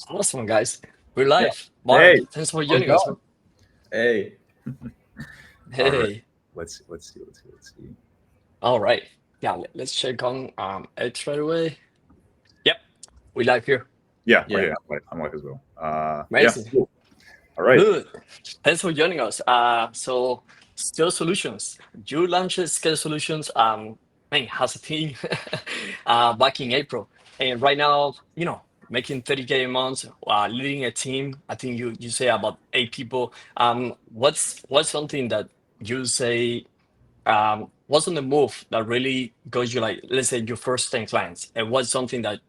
Awesome, guys. We're live. Mark, Hey, thanks for how's it joining us. going? Hey, All right. Hey. Let's see. All right. Yeah, let's check on X right away. Yep, we live here. Yeah, okay, yeah, I'm live as well. Yeah, Amazing. cool. All right. Good. Thanks for joining us. So Scale Solutions. You launched Scale Solutions man, has a team back in April. And right now, making 30K a month, leading a team. I think you say about 8 people. What's something that you say what's on the move that really goes you like, let's say your first 10 clients, and what's something that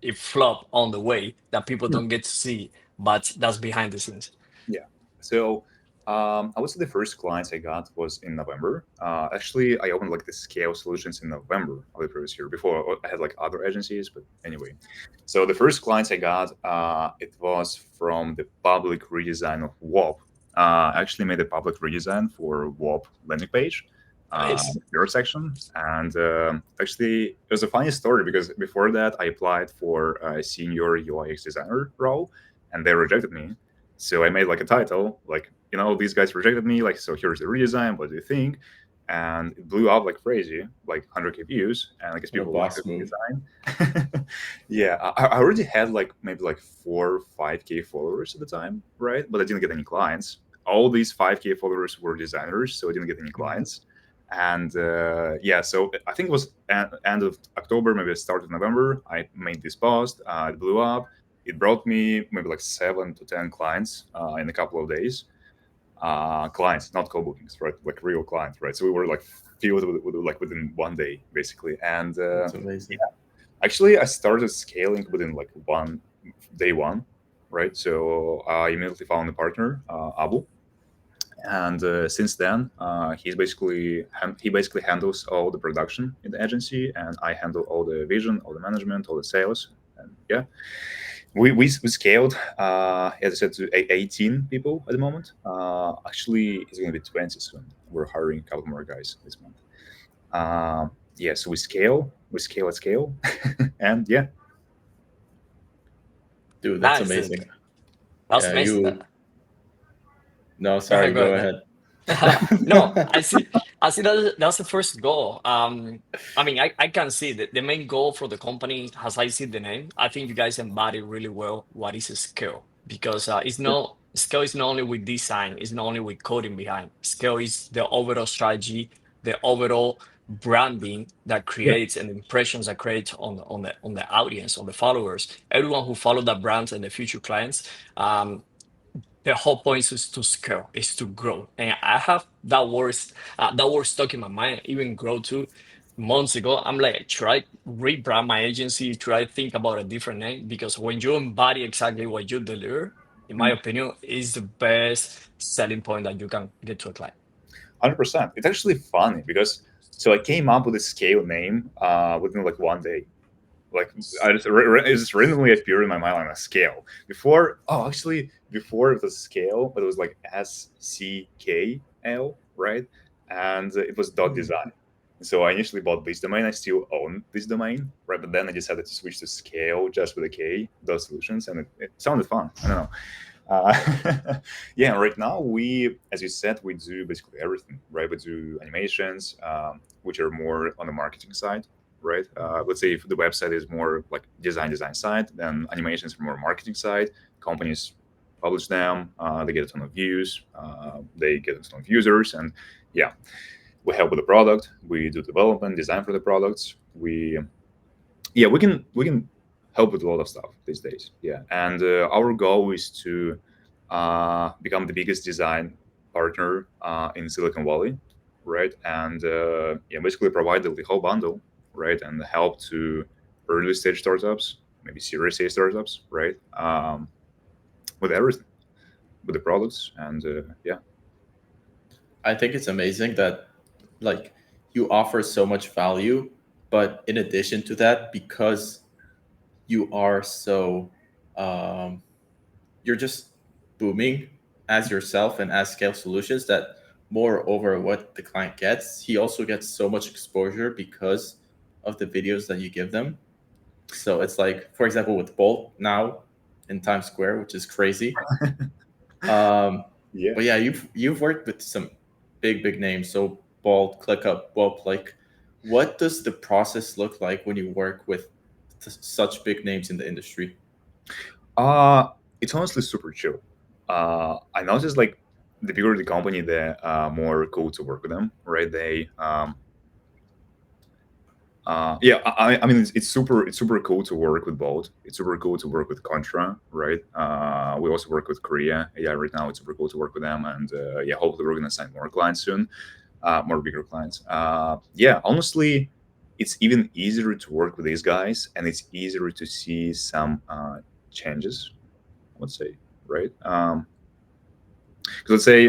it flop on the way that people Hmm, don't get to see, but that's behind the scenes? Yeah. So, I would say the first clients I got was in November. Actually, I opened like the Scale Solutions in November of the previous year. Before I had like other agencies, but anyway. So the first clients I got, it was from the public redesign of WOP. I actually made a public redesign for WOP landing page, Nice. your section, and actually it was a funny story because before that I applied for a senior UX designer role, and they rejected me. So I made like a title, like, these guys rejected me, like, so here's the redesign, what do you think? And it blew up like crazy, like 100K views, and I guess what a people liked the boss move. redesign. Yeah, I already had like maybe like 4 or 5K followers at the time, right? But I didn't get any clients. All these 5K followers were designers, so I didn't get any clients. And yeah, so I think it was end of October, maybe start of November. I made this post. It blew up. It brought me maybe like 7 to 10 clients in a couple of days. Clients, not co-bookings, right? Like real clients, right? So we were like filled like within one day, basically. And That's amazing. actually, I started scaling within like day one, right? So I immediately found a partner, Abu, and since then he basically handles all the production in the agency, and I handle all the vision, all the management, all the sales. And yeah, we scaled, as I said, to 18 people at the moment. Actually it's going to be 20 soon. We're hiring a couple more guys this month. Yeah, so we scale at scale. And yeah. Dude, that's Nice, dude. amazing. That's Yeah, amazing. you. No, Go sorry, ahead, go go ahead, man. ahead. No, I see that's the first goal. I mean, I can see that the main goal for the company, as I see the name, I think you guys embody really well what is a skill, because it's not skill is not only with design, it's not only with coding behind. Skill is the overall strategy, the overall branding that Yeah. creates and impressions that creates on the audience, on the followers, everyone who follow that brand and the future clients. The whole point is to scale, is to grow. And I have that word stuck in my mind, even grow too. Months ago, I'm like, try rebrand my agency, try think about a different name, because when you embody exactly what you deliver, in my Mm, opinion, is the best selling point that you can get to a client. 100%. It's actually funny because so I came up with a scale name within like one day. Like I just it just randomly appeared in my mind on a scale. Before it was scale, but it was like SCKL, right? And it was dot Hmm. design. So I initially bought this domain. I still own this domain, right? But then I decided to switch to scale just with a K, dot solutions, and it sounded fun. I don't know. Yeah, right now as you said, we do basically everything, right? We do animations, which are more on the marketing side, right? Let's say if the website is more like design side, then animations are more marketing side. Companies publish them, they get a ton of views, they get a ton of users, and yeah, we help with the product. We do development, design for the products. We can help with a lot of stuff these days. Yeah, and our goal is to become the biggest design partner in Silicon Valley, right? And yeah, basically provide the whole bundle, right, and help to early stage startups, maybe Series A startups, right, with everything, with the products, and yeah. I think it's amazing that like you offer so much value, but in addition to that, because you are so um, you're just booming as yourself and as Scale Solutions that moreover what the client gets, he also gets so much exposure because of the videos that you give them. So it's like, for example, with Bolt now, in Times Square, which is crazy. Um, Yeah. but yeah, you've worked with some big names. So Bolt, ClickUp, Bolt. Like, what does the process look like when you work with such big names in the industry? It's honestly super chill. I noticed like the bigger the company, the more cool to work with them, right? Yeah, I mean, it's super cool to work with Bolt. It's super cool to work with Contra, right? We also work with Korea. Yeah, right now it's super cool to work with them, and yeah, hopefully we're gonna sign more clients soon, more bigger clients. Yeah, honestly, it's even easier to work with these guys, and it's easier to see some changes, let's say, right? 'Cause let's say,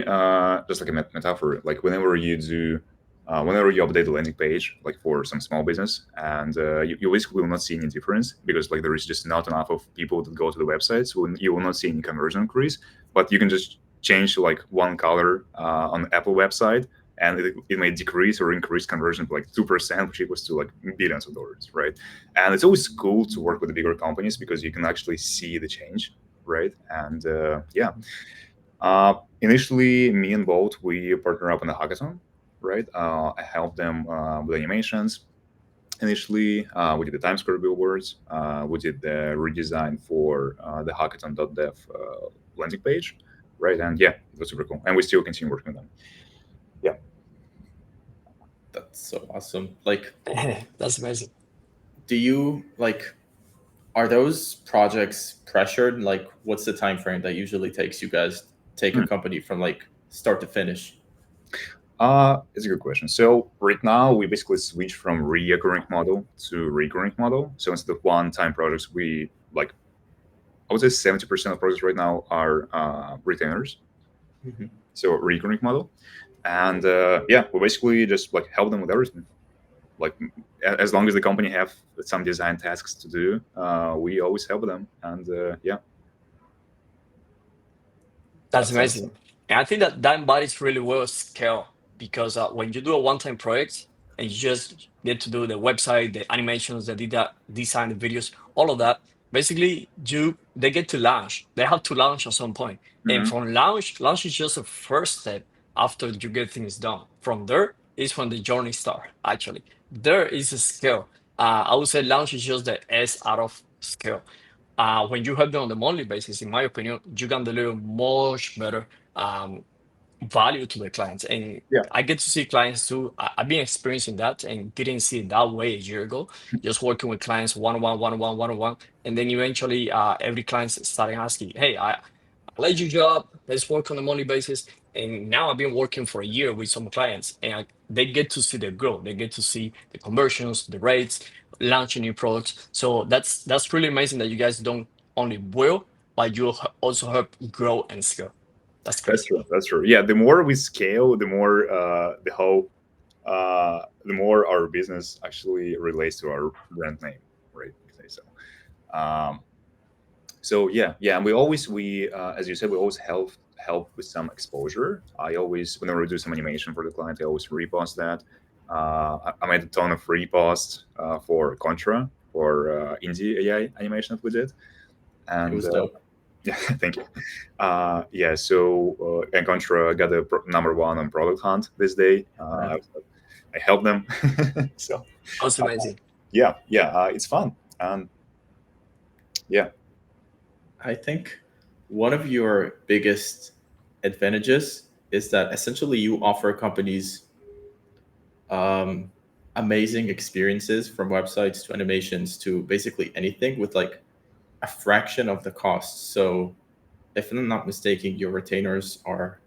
just like a metaphor, like whenever you update the landing page, like for some small business, and you basically will not see any difference because like there is just not enough of people that go to the website, so you will not see any conversion increase. But you can just change like one color on the Apple website, and it may decrease or increase conversion by like 2%, which equals to like billions of dollars, right? And it's always cool to work with the bigger companies because you can actually see the change, right? And yeah. Initially, me and Bolt, we partner up on the hackathon, right? I helped them with animations. Initially, we did the Times Square billboards. We did the redesign for the hackathon.dev landing page, right? And yeah, it was super cool. And we still continue working with them. Yeah. That's so awesome. Like, That's amazing. do you like? Are those projects pressured? Like, what's the time frame that usually takes you guys take a Hmm. company from like start to finish? It's a good question. So right now we basically switch from recurring model to recurring model. So instead of one-time projects, we like I would say 70% of projects right now are retainers, Mhm. so recurring model. And yeah, we basically just like help them with everything. Like as long as the company have some design tasks to do, we always help them. And yeah, That's That's amazing. awesome. And I think that that embodies really well scale because when you do a one-time project and you just get to do the website, the animations, the data, design, the videos, all of that, basically they get to launch. They have to launch at some point. And hmm, from launch is just a first step after you get things done. From there is when the journey starts, actually. There is a scale. I would say launch is just the S out of scale. When you have them on the monthly basis, in my opinion, you can deliver much better um, value to the clients. And yeah, I get to see clients too. I've been experiencing that and didn't see it that way a year ago. Just working with clients one-on-one, one-on-one, one-on-one, and then eventually every client started asking, "Hey, I like your job. Let's work on a monthly basis." And now I've been working for a year with some clients, and they get to see the growth. They get to see the conversions, the rates, launching new products. So that's really amazing that you guys don't only will, but you also help grow and scale. That's that's crazy. true. That's true. Yeah, the more we scale, the more the more our business actually relates to our brand name, right? Okay, so um, so yeah, yeah, and we as you said, we always help with some exposure. I always whenever we do some animation for the client, I always repost that. I made a ton of reposts for Contra for indie AI animation that we did, It and was dope. yeah, thank you. Yeah, so and Contra got the number one on Product Hunt this day. Yeah. I helped them, so That's uh, amazing. yeah, yeah, it's fun, and yeah. I think one of your biggest advantages is that essentially you offer companies um, amazing experiences from websites to animations to basically anything with like a fraction of the cost. So, if I'm not mistaken, your retainers are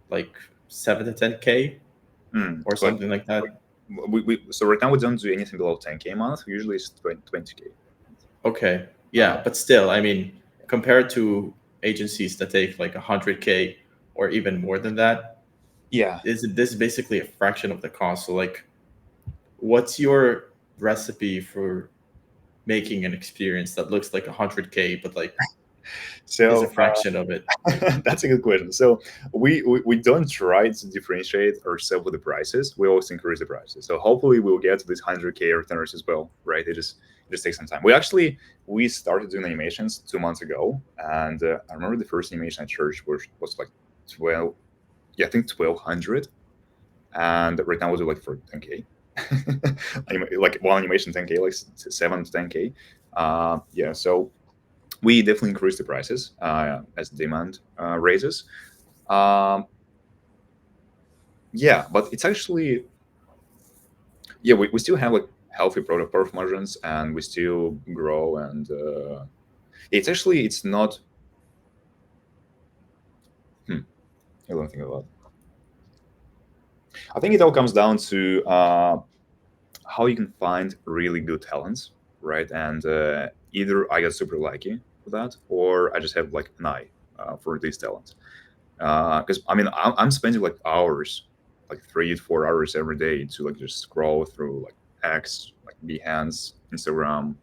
like 7 to 10K or Like something like that. so right now we don't do anything below 10K a month. Usually it's 20K. Okay, Uh, yeah, but still, I mean, compared to agencies that take like 100K or even more than that, yeah. this is basically a fraction of the cost. So, like, what's your recipe for making an experience that looks like 100K but like is a So fraction of it? that's a good question. So we don't try to differentiate ourselves with the prices. We always increase the prices. So hopefully we'll get to this 100K returners as well, right? just takes some time. We started doing animations 2 months ago, and I remember the first animation I charged was like 12, yeah, I think 1,200, and right now we do like for 10K. Like one animation 10K, like 7 to 10K. Yeah, so we definitely increase the prices as demand raises. Um, yeah, but it's actually, yeah, we still have like healthy product profit margins, and we still grow, and it's not. Hmm, I don't think about. I think it all comes down to how you can find really good talents, right? And either I get super lucky for that, or I just have like an eye for these talents. Because I mean, I'm spending like hours, like 3 to 4 hours every day to like just scroll through like X, like Behance, Instagram,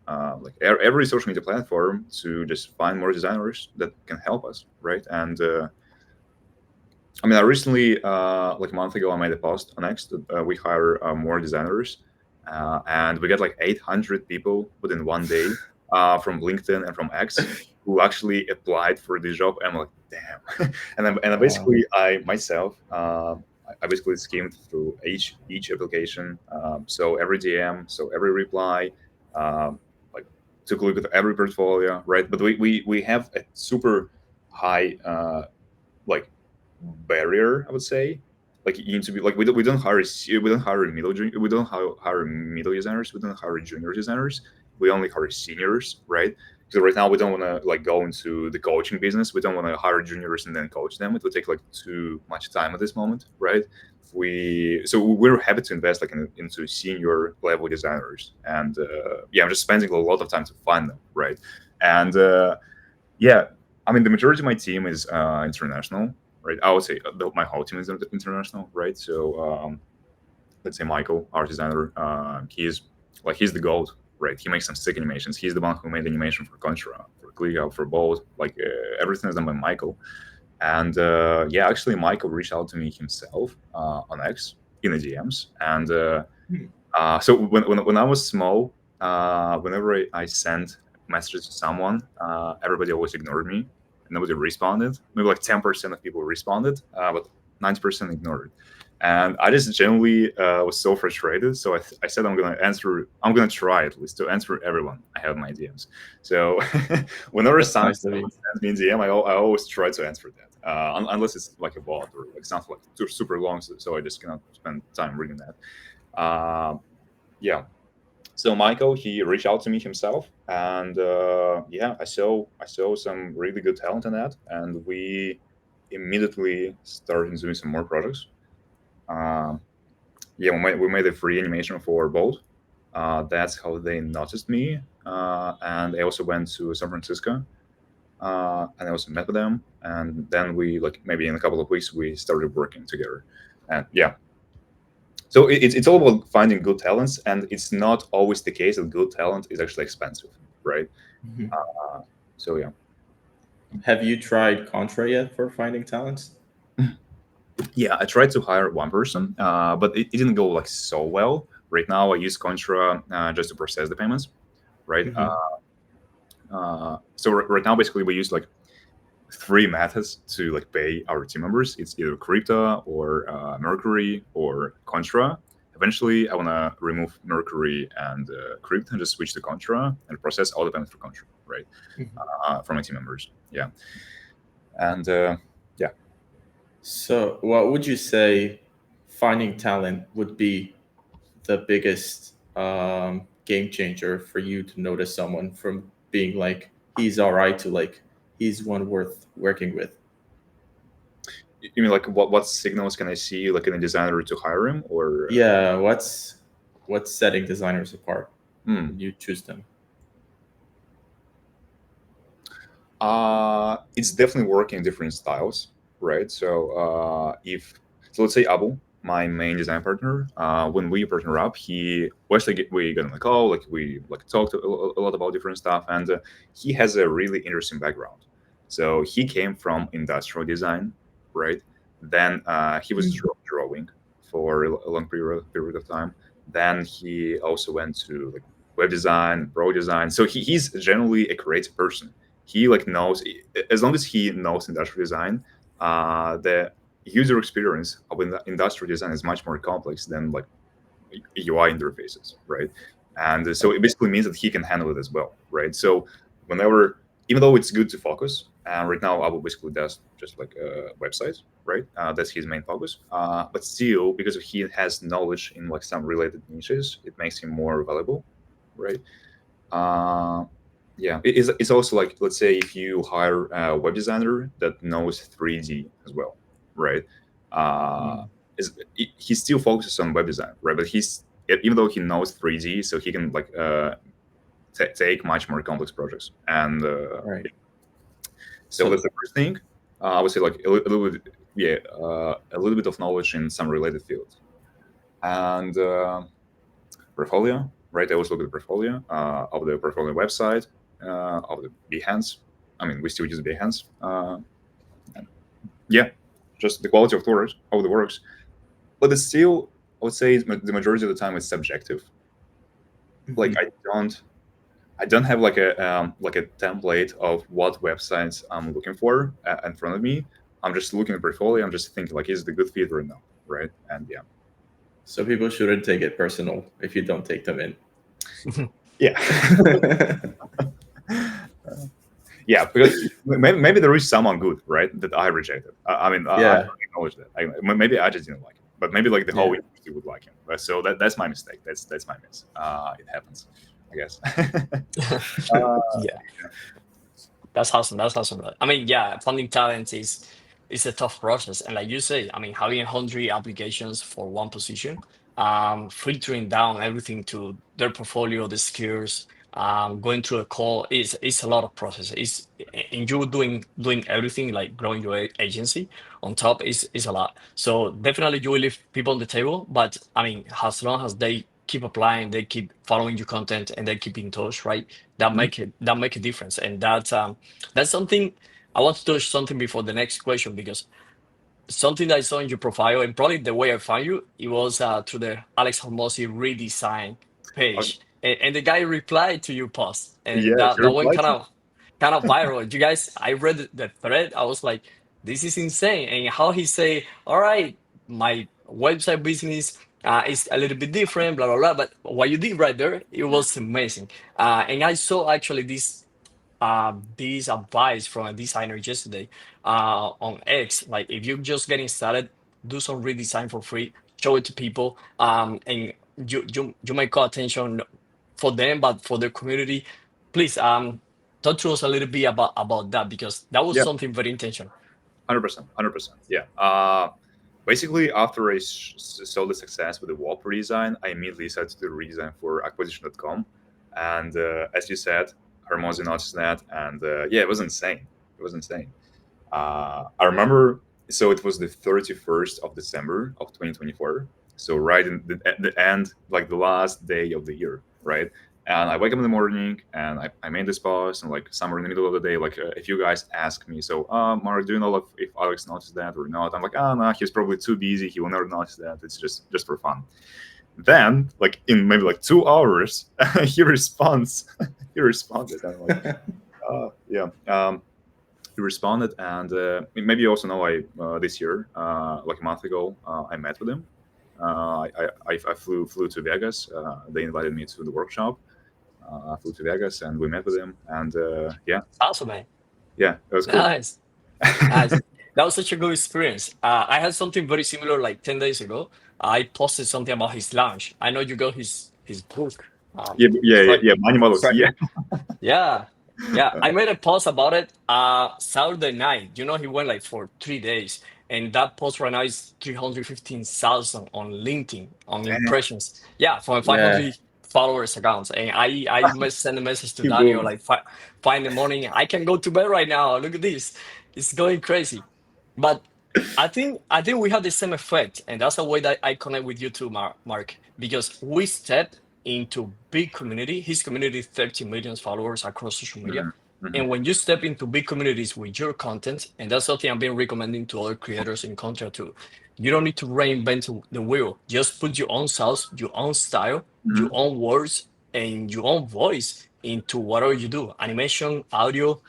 like every social media platform to just find more designers that can help us, right? And I mean, I recently, like a month ago, I made a post on X that we hire more designers, and we got like 800 people within one day from LinkedIn and from X who actually applied for this job. And I'm like, damn. And I Wow. basically, I myself, I basically skimmed through each application. So every DM, so every reply, like took a look at every portfolio, right? But we have a super high like barrier, I would say. Like you need to be like we don't hire we don't hire middle designers, we don't hire junior designers. We only hire seniors, right? Because right now we don't want to like go into the coaching business. We don't want to hire juniors and then coach them. It would take like too much time at this moment, right? We're happy to invest like into senior level designers, and yeah, I'm just spending a lot of time to find them, right? And yeah, I mean, the majority of my team is international, right? I would say my whole team is international, right? So let's say Michael, our designer, he's the gold, right? He makes some sick animations. He's the one who made the animation for Contra, for ClickUp, for Bolt. Like everything is done by Michael. And yeah, actually, Michael reached out to me himself on X in the DMs, and Hmm. so when I was small, whenever I sent messages to someone, everybody always ignored me. Nobody responded. Maybe like 10% of people responded, but 90% ignored. And I just genuinely was so frustrated. So I said I'm gonna answer. I'm gonna try at least to answer everyone I have in my DMs. So whenever That's someone nice of you. sends me a DM, I always try to answer that, unless it's like a bot or like something like super long. So I just cannot spend time reading that. Yeah, so Michael, he reached out to me himself, and yeah, I saw some really good talent in that, and we immediately started doing some more projects. um, yeah, we made a free animation for Bolt. That's how they noticed me, and I also went to San Francisco, and I also met with them, and then we like maybe in a couple of weeks we started working together, and yeah, so it's all about finding good talents, and it's not always the case that good talent is actually expensive, right? Mhm. So yeah. Have you tried Contra yet for finding talents? Yeah, I tried to hire one person, but it didn't go like so well. Right now I use Contra just to process the payments, right? Hmm. So right now basically we use like three methods to like pay our team members. It's either crypto or Mercury or Contra. Eventually, I want to remove Mercury and crypto and just switch to Contra and process all the payments for Contra, right? Hmm. For my team members. Yeah, and yeah. So, what would you say finding talent would be the biggest game changer for you to notice someone from being like he's all right to like he's one worth working with? You mean like what signals can I see like in a designer to hire him or? Yeah, what's setting designers apart Hmm. when you choose them? It's definitely working in different styles, right? So if so, let's say Abu, my main design partner, when we partner up, we got on the call, like we like talked a lot about different stuff, and he has a really interesting background. So he came from industrial design, right? Then he was drawing for a long period of time. Then he also went to like web design, pro design. So he's generally a creative person. He like knows, as long as he knows industrial design, the user experience of industrial design is much more complex than like UI interfaces, right? And so it basically means that he can handle it as well, right? So whenever, even though it's good to focus, and right now Abu basically does just like websites, right? That's his main focus. But still, because he has knowledge in like some related niches, it makes him more valuable, right? Uh, yeah, it's also like, let's say if you hire a web designer that knows 3D as well, right? Uh, Mm. he still focuses on web design, right? But even though he knows 3D, so he can like take much more complex projects. And Right. so So that's the first thing. I would say like a little bit, yeah, a little bit of knowledge in some related fields. And portfolio, right? I always look at the portfolio of the portfolio website, of the Behance. I mean, we still use Behance. And yeah, just the quality of the works. But it's still, I would say the majority of the time it's subjective. Like mhm. I don't have like a template of what websites I'm looking for in front of me. I'm just looking at portfolio. I'm just thinking like, is it a good fit or not, right? And yeah, So people shouldn't take it personal if you don't take them in. yeah. Yeah, because maybe there is someone good, right, that I rejected. I mean, I Yeah, acknowledge that. Maybe I just didn't like him, but maybe like the whole yeah. industry would like him. So that's my mistake. That's my miss. It happens, I guess. Yeah, that's awesome. That's awesome. I mean, yeah, finding talent is a tough process, and like you say, I mean, having 100 applications for one position, filtering down everything to their portfolio, the skills, going through a call is a lot of process. Is and you doing everything like growing your agency on top is a lot. So definitely you will leave people on the table, but I mean, as long as they keep applying, they keep following your content, and they keep in touch, right? Mhm. That make a difference, and that's something I want to touch something before the next question, because something that I saw in your profile, and probably the way I found you, it was through the Alex Hormozzi redesign Okay. page, and the guy replied to your post, and Yeah, that he that went replied to me. kind of viral. You guys, I read the thread, I was like, this is insane, and how he say, all right, my website business. Is a little bit different, blah blah blah. But what you did right there, it was amazing. And I saw actually this advice from a designer yesterday on X. Like, if you're just getting started, do some redesign for free, show it to people, and you may call attention for them, but for the community, please talk to us a little bit about that, because that was Yeah, something very intentional. 100%, 100%. Yeah. Basically, after I saw the success with the WAP redesign, I immediately started to do redesign for acquisition.com. And as you said, Hermosi noticed that, and yeah, it was insane. It was insane. I remember, so it was the 31st of December of 2024. So right in at the end, like the last day of the year, right? And I wake up in the morning and I made this post, and like somewhere in the middle of the day, like if you guys ask me, so Mark, do you know if Alex noticed that or not? I'm like, oh no, he's probably too busy. He will never notice that. It's just for fun. Then, like in maybe like 2 hours, he responds. He responded. I'm like, yeah. He responded, and maybe you also know I this year, like a month ago, I met with him. I flew to Vegas. They invited me to the workshop. I flew to Vegas, and we met with him. And yeah, Awesome, man. yeah, it was cool. Nice. Nice. That was such a good experience. I had something very similar like 10 days ago. I posted something about his launch. I know you got his book. Yeah, yeah, yeah, Right, yeah. Money models. right Yeah, here. Yeah. Yeah. I made a post about it Saturday night. You know, he went like for 3 days. And that post right now is 315,000 on LinkedIn on damn. impressions. Yeah, from Yeah, 500 followers accounts. And I must send a message to he Daniel boomed. like 5 in the morning. I can go to bed right now. Look at this. It's going crazy. But I think we have the same effect, and that's the way that I connect with you too, Mark, because we step into big community. His community, 30 million followers across social media. Mhm, mhm. And when you step into big communities with your content, and that's something I've been recommending to other creators in Contra too, you don't need to reinvent the wheel. Just put your own sauce, your own style, your Mhm. own words, and your own voice into whatever you do, animation, audio,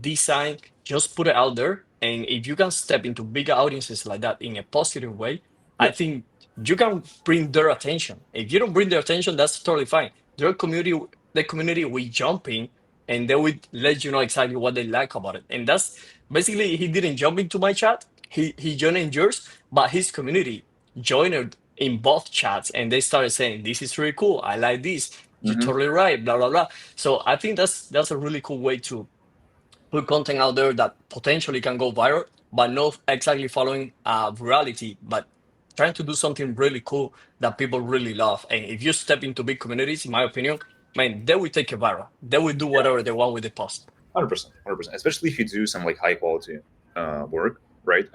design, just put it out there. And if you can step into bigger audiences like that in a positive way, I Yeah. think you can bring their attention. If you don't bring their attention, that's totally fine. Their community, the community will jump in and they will let you know exactly what they like about it. And that's basically, he didn't jump into my chat. He joined in yours, but his community joined in both chats and they started saying, "This is really cool. I like this. You're Hmm. totally right." Blah blah blah. So I think that's a really cool way to put content out there that potentially can go viral, but not exactly following virality, but trying to do something really cool that people really love. And if you step into big communities, in my opinion, man, they will take it viral. They will do whatever they want with the post. 100%, 100%. Especially if you do some like high quality work, right?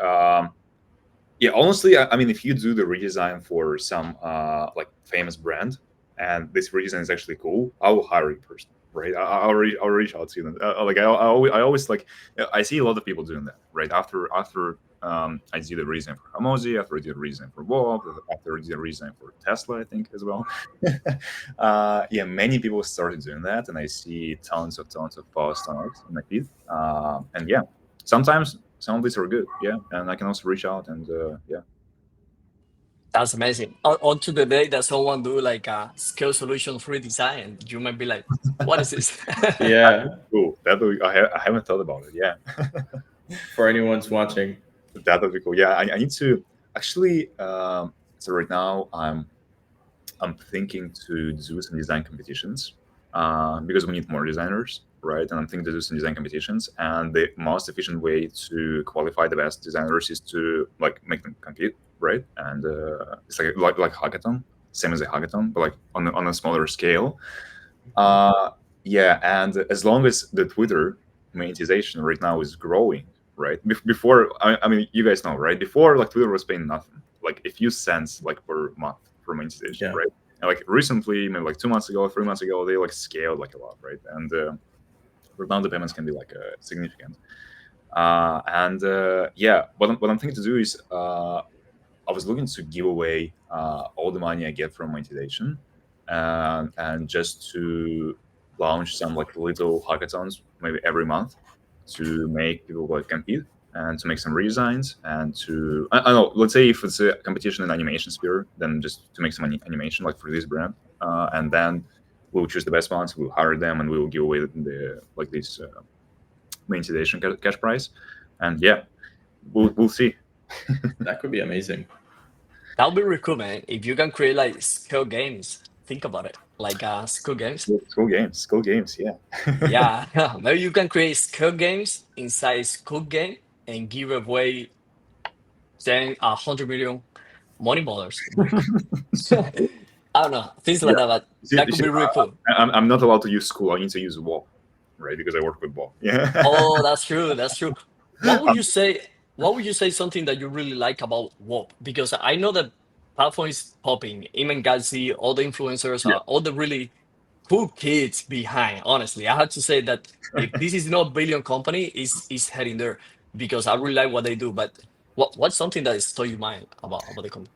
Yeah, honestly, I mean, if you do the redesign for some like famous brand, and this redesign is actually cool, I will hire you personally, right? I'll reach out to them. Like I always like I see a lot of people doing that, right? After I did the redesign for Hamozi, after I did the redesign for Bob, after I did the redesign for Tesla, I think as well. Yeah, many people started doing that, and I see tons of posts on it in my feed. And yeah, sometimes some of these are good, yeah, and I can also reach out and yeah. That's amazing. On to the day that someone do like a Scale Solutions redesign, you might be like, "What is this?" Yeah, Cool. I haven't thought about it. Yeah, for anyone's watching. that would be cool. Yeah, I need to actually. So right now I'm thinking to do some design competitions because we need more designers, right? And I'm thinking to do some design competitions. And the most efficient way to qualify the best designers is to like make them compete, right? And it's like hackathon, same as a hackathon, but like on a smaller scale. Uh, yeah, and as long as the Twitter monetization right now is growing, right? Before, I mean, you guys know, right? Before, like Twitter was paying nothing, like a few cents, like per month for monetization, Yeah. right? And like recently, maybe like 2 months ago, 3 months ago, they like scaled like a lot, right? And right now the payments can be like significant. And yeah, what I'm thinking to do is I was looking to give away all the money I get from monetization, and just to launch some like little hackathons maybe every month to make people like compete and to make some redesigns and to I don't know, let's say if it's a competition in animation sphere, then just to make some animation like for this brand, and then we'll choose the best ones, we'll hire them, and we will give away the like this monetization cash prize, and yeah, we'll see. That could be amazing. That would be really cool, man. If you can create like skill games, think about it. Like skill games. School games, yeah. Yeah, maybe you can create skill games inside school game and give away 100 million money ballers. I don't know, things Yeah. like that, but that You could see, be really cool. I'm not allowed to use school. I need to use WoW, right? Because I work with WoW. Yeah. Oh, that's true. That's true. What would you say? What would you say something that you really like about WoP? Because I know that platform is popping. Iman Ghazi, all the influencers Yeah. are all the really cool kids behind. Honestly, I have to say that if this is not billion company, is heading there because I really like what they do. But what's something that is still your mind about the company?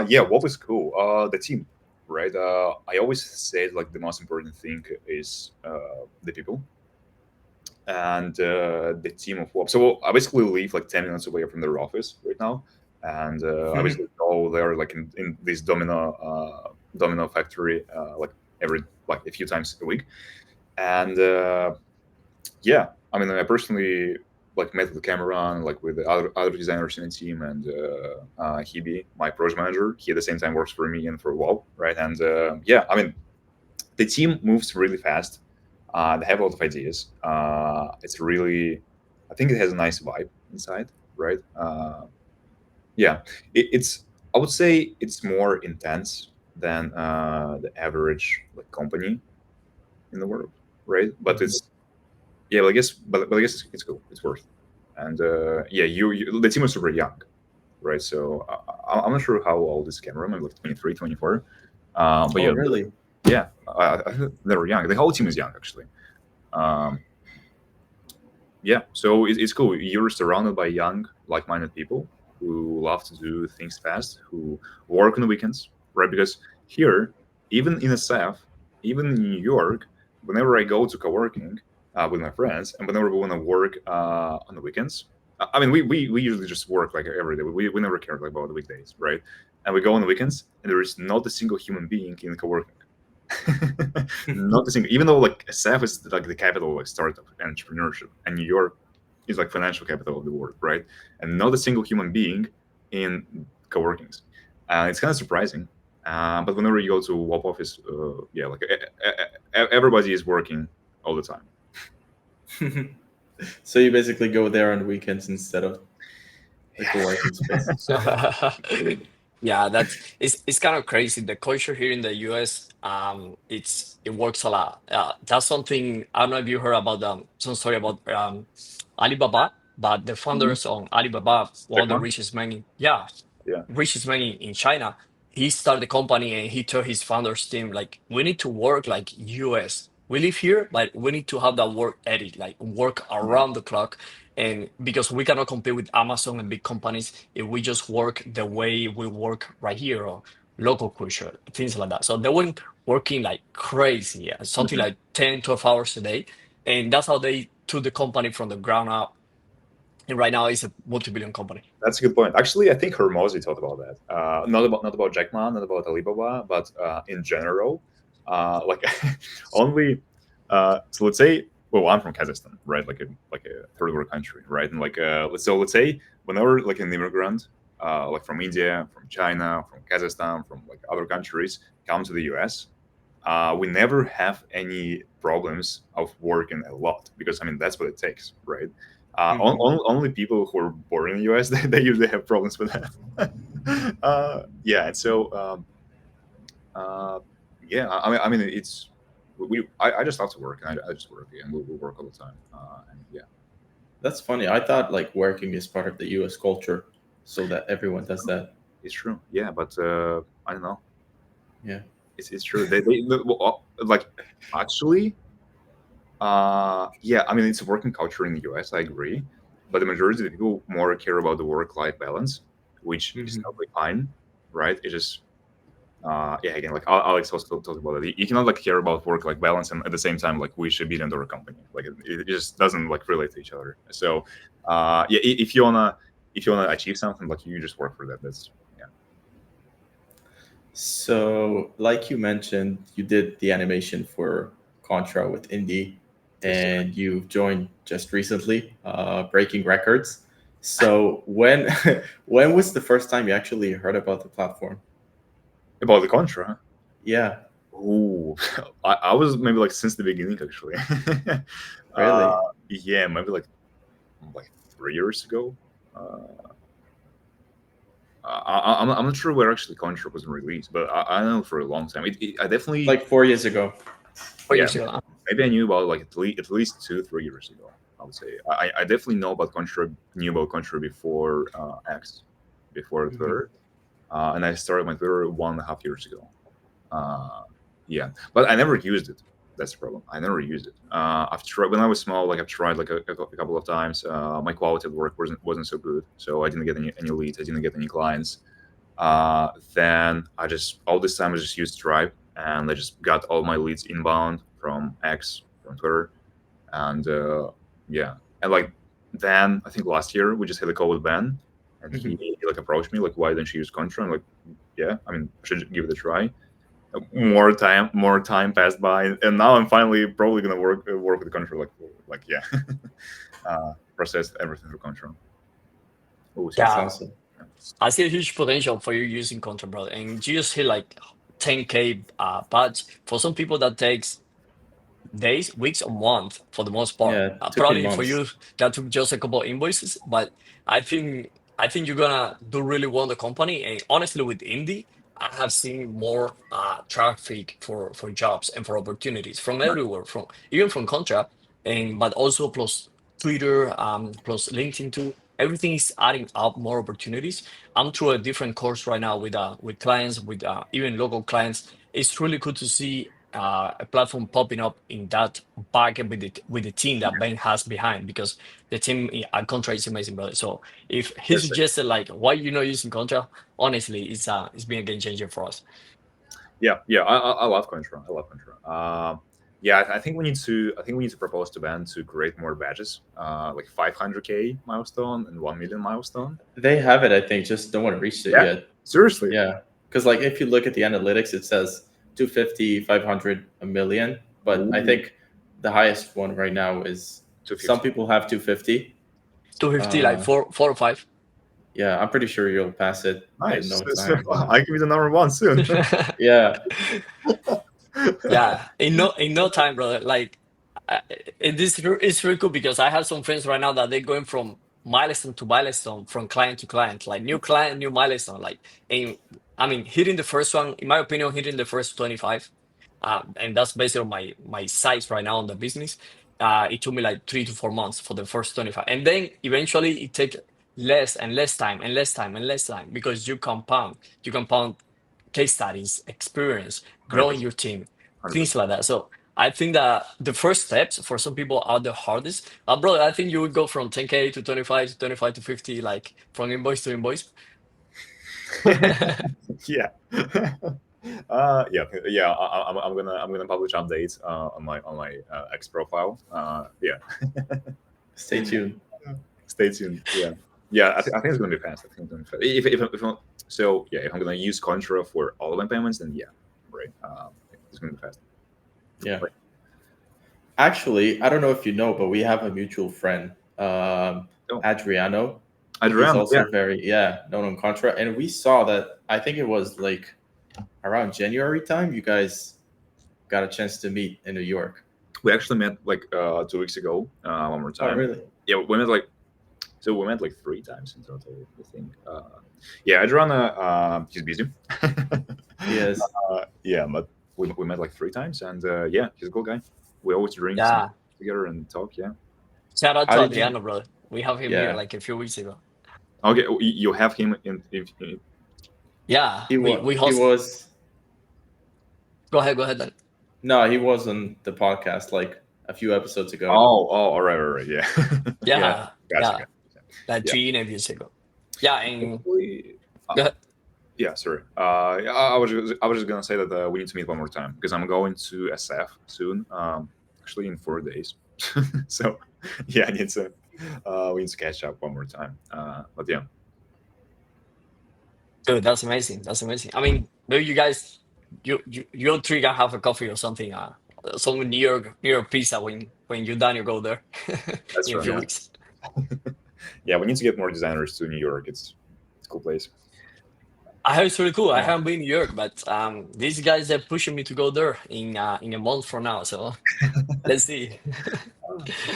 Yeah. WoW is cool. The team, right? I always say like the most important thing is the people and the team of WoW. So I basically live like 10 minutes away from their office right now, and I basically go there like in this domino factory like every like a few times a week, and yeah, I mean, I personally like met with Cameron, like with the other designers in the team, and Hebe, my project manager. He at the same time works for me and for WoW, right? And yeah, I mean, the team moves really fast. They have a lot of ideas. It's really, I think it has a nice vibe inside, right? Yeah, it's. I would say it's more intense than the average like company in the world, right? But it's yeah, but I guess it's cool. It's worth. It. And yeah, the team was super young, right? So I'm not sure how old is Cameron. Maybe like 23, 24. But Oh, yeah, really? yeah, I think they were young. The whole team is young, actually. Um, yeah, so it's cool. You're surrounded by young, like-minded people who love to do things fast, who work on the weekends, right? Because here, even in SF, even in New York, whenever I go to co-working with my friends, and whenever we want to work on the weekends, I mean, we usually just work like every day. We never care like about the weekdays, right? And we go on the weekends, and there is not a single human being in co-working. Not a single, even though like SF is like the capital of like startup and entrepreneurship, and New York is like financial capital of the world, right? And not a single human being in co-workings. It's kind of surprising. But whenever you go to WAP office, yeah, like everybody is working all the time. So you basically go there on weekends instead of the co-working space. Yeah, it's kind of crazy. The culture here in the US, it works a lot. That's something I don't know if you heard about some story about Alibaba, but the Mhm. founders on Alibaba, one Check of the one. richest men, yeah, Yeah. richest man in China, he started the company and he told his founders team like, we need to work like US. We live here, but we need to have that work ethic, like work Mhm. around the clock. And because we cannot compete with Amazon and big companies if we just work the way we work right here or local culture, things like that. So they went working like crazy, yeah, something Mhm. like 10, 12 hours a day. And that's how they took the company from the ground up. And right now it's a multi-billion company. That's a good point. Actually, I think Hermosi talked about that. Not about Jack Ma, not about Alibaba, but in general, like only. So let's say, well, I'm from Kazakhstan, right? Like a third world country, right? And like let's say whenever like an immigrant, like from India, from China, from Kazakhstan, from like other countries, come to the U.S., we never have any problems of working a lot because I mean that's what it takes, right? Hmm. Only people who are born in the US they usually have problems with that. Yeah, and so uh, yeah, I mean it's I just love to work and I just work and we work all the time. And yeah, That's funny. I thought like working is part of the US culture, so that everyone does that. it's true. Yeah, but I don't know. Yeah. It's true. They well, like actually yeah, I mean, it's a working culture in the US, I agree. But the majority of the people more care about the work life balance, which is Hmm. totally fine, right? It just, yeah, again, like Alex also talked about it. You cannot like care about work life balance and at the same time, like, we should be under a company. Like, it just doesn't like relate to each other. So, yeah, if you wanna achieve something, like, you just work for that. That's, yeah. So, like you mentioned, you did the animation for Contra with Indie, Yes, sir. and you've joined just recently, breaking records. So, when when was the first time you actually heard about the platform? About the Contra. Yeah, Ooh, I was maybe like since the beginning actually. uh, really. yeah, maybe like 3 years ago. Uh, I'm not sure where actually Contra was released, but I know for a long time. I definitely, Like 4 years ago. yeah, 4 years ago. maybe I knew about like at least 2-3 years ago. I would say I definitely know about Contra, knew about Contra before X, before Hmm. Twitter, and I started my Twitter 1.5 years ago. Uh, yeah, but I never used it. That's the problem. I never used it. I've tried when I was small. Like I've tried like a couple of times. My quality of work wasn't so good, so I didn't get any leads. I didn't get any clients. Then I just all this time I just used Stripe, and I just got all my leads inbound from X, from Twitter, and yeah, and like then I think last year we just had a call with Ben, and he, Hmm. he like approached me like, why don't you use Contra? I'm like, yeah, I mean, I should give it a try. More time passed by, and now I'm finally probably gonna work with the Contra, like yeah, process everything through Contra. Oh, That's Yeah, seriously. awesome. I see a huge potential for you using Contra, bro. And you just hit like 10K but for some people that takes days, weeks, or month for the most part. Yeah, it took me Probably for months. you that took just a couple of invoices, but I think I think you're gonna do really well in the company. And honestly, with Indie, I have seen more traffic for jobs and for opportunities from everywhere, from even from Contra, and but also plus Twitter, plus LinkedIn too. Everything is adding up more opportunities. I'm through a different course right now with clients, with even local clients. It's really cool to see a platform popping up in that backend with the team that Ben has behind because the team at Contra is amazing, brother. So if he Yes, suggested like why you're not using Contra, honestly, it's been a game changer for us. Yeah. I love Contra. I love Contra. Yeah, I think we need to. I think we need to propose to Ben to create more badges, like 500K milestone and 1 million milestone. They have it, I think, just no one reached it Yeah, yet. seriously. Yeah, because like if you look at the analytics, it says 250, 500, a million, but I Ooh, think the highest one right now is some 250. people have 250. 250, like Uh, four or five. yeah, I'm pretty sure you'll pass it in Nice. no So time. I can be the number one soon. Yeah, Yeah, in no time, brother. Like, I, it's really cool because I have some friends right now that they're going from milestone to milestone, from client to client, like new client, new milestone. Like, and I mean, hitting the first one, in my opinion, hitting the first 25, and that's based on my size right now on the business. It took me like 3 to 4 months for the first 25, and then eventually it takes less and less time and less time and less time because you compound case studies, experience, growing 100%. your team, things 100%. like that. So I think that the first steps for some people are the hardest. Brother, I think you would go from 10K to 25 to 25 to 50, like from invoice to invoice. Yeah. Yeah. I'm gonna publish updates on my X profile. Yeah. stay tuned. Stay tuned. Yeah. Yeah. I think it's gonna be fast. I think it's gonna be fast. So yeah, if I'm gonna use Contra for all of my payments, then yeah, right. It's gonna be fast. Yeah. Right. Actually, I don't know if you know, but we have a mutual friend, Oh, Adriano. He's Adriano. Yeah. also very, yeah, known on Contra. And we saw that, I think it was like around January time, you guys got a chance to meet in New York. We actually met like 2 weeks ago. One more Oh, time. really? Yeah, we met like 3 times in total. I think. Yeah, Adriana, he's busy. Yes. Yeah, but we met like 3 times, and yeah, he's a cool guy. We always drink some Yeah. together and talk. Yeah. Shout out How to did you? Adriano, brother. We have him here Yeah. like a few weeks ago. Okay, you have him in. Yeah, He was, we he host. was, Go ahead, then. no, he was on the podcast like a few episodes ago. All right, yeah. Yeah. Yeah, Gotcha, yeah, gotcha. like Yeah. 3 interviews ago. Yeah, and Actually, go ahead. yeah, sorry. Yeah, I was just gonna say that we need to meet one more time because I'm going to SF soon. Actually, in 4 days. So, yeah, I need to. We need to catch up one more time. But yeah, Dude, that's amazing. That's amazing. I mean, maybe you guys, you three can have a coffee or something. Some New York pizza when you're done, you go there that's in a right. few Yeah. weeks. Yeah, we need to get more designers to New York. It's a cool place. I heard it's really cool. I Yeah. haven't been in New York, but these guys are pushing me to go there in a month from now. So let's see.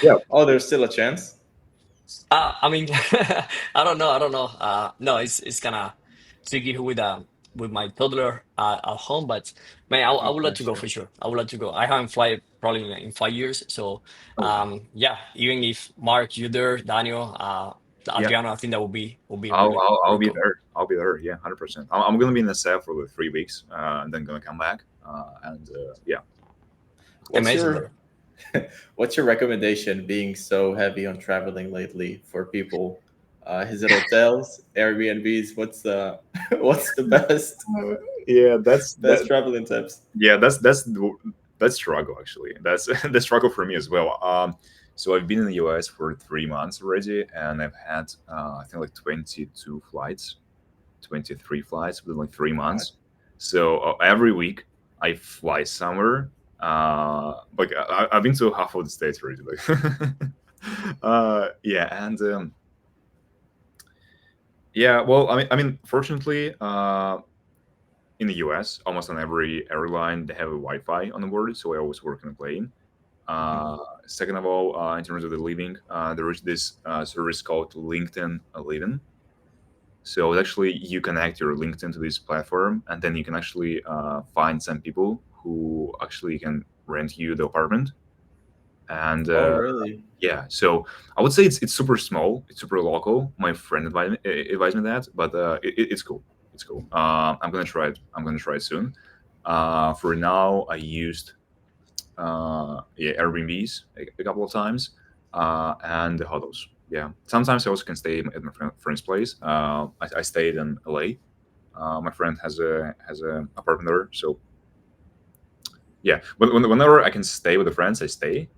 Yeah, Oh, there's still a chance. I mean, I don't know. I don't know. No, it's kind of tricky with my toddler at home, but man, I would Okay, love to go sure. for sure. I would love to go. I haven't fly probably in 5 years, so oh, yeah. Even if Mark, you there, Daniel, yeah. Adriano, I think that would be really I'll really be cool. there. I'll be there. Yeah, 100%. I'm gonna be in SF for like 3 weeks, and then gonna come back. And yeah, What's Amazing, your brother. what's your recommendation being so heavy on traveling lately for people? Is it hotels, Airbnbs? What's the best yeah. That's best that. traveling tips? Yeah, that's struggle actually. That's the struggle for me as well. So I've been in the US for 3 months already, and I've had I think like 22 flights, 23 flights within like 3 months. So every week I fly somewhere. Like I've been to half of the states already. Like, yeah, and yeah. Well, I mean, fortunately, in the US, almost on every airline they have a Wi-Fi on the board, so I always work on a plane. Mhm. Second of all, in terms of the living, there is this service called LinkedIn Living. So actually, you connect your LinkedIn to this platform, and then you can actually find some people who actually can rent you the apartment. And Oh, really? yeah, so I would say it's super small, it's super local. My friend advised me that, but it's cool. It's cool. I'm gonna try it. I'm gonna try it soon. For now, I used yeah, Airbnbs a couple of times, and the hotels. Yeah, sometimes I also can stay at my friend's place. I stayed in LA. My friend has a apartment there, so Yeah, whenever I can stay with the friends, I stay.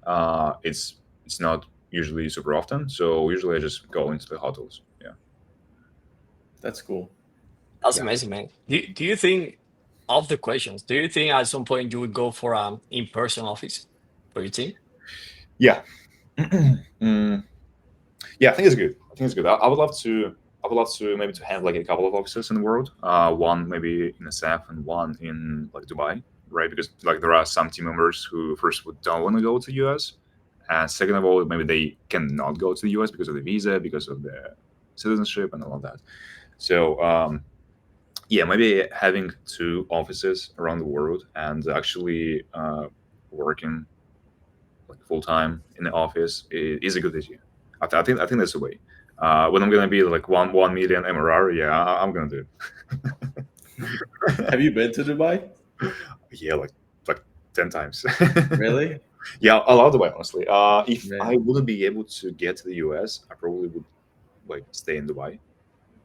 It's not usually super often, so usually I just go into the hotels. Yeah, That's cool. That's yeah, amazing, man. Do you think of the questions? Do you think at some point you would go for in-person office for your team? yeah. Mm, yeah, I think it's good. I think it's good. I would love to. I would love to maybe to have like a couple of offices in the world. One maybe in SF and one in like Dubai, right? Because like there are some team members who first would don't want to go to US, and second of all, maybe they cannot go to the US because of the visa, because of the citizenship and all of that. So yeah, maybe having two offices around the world and actually working like full time in the office is a good idea. I think that's the way. When I'm gonna be like 1 million MRR, yeah, I'm gonna do Have it. you been to Dubai? Yeah, like 10 times. Really? Yeah, a lot of the way, honestly. If I Man, wouldn't be able to get to the US, I probably would like stay in Dubai.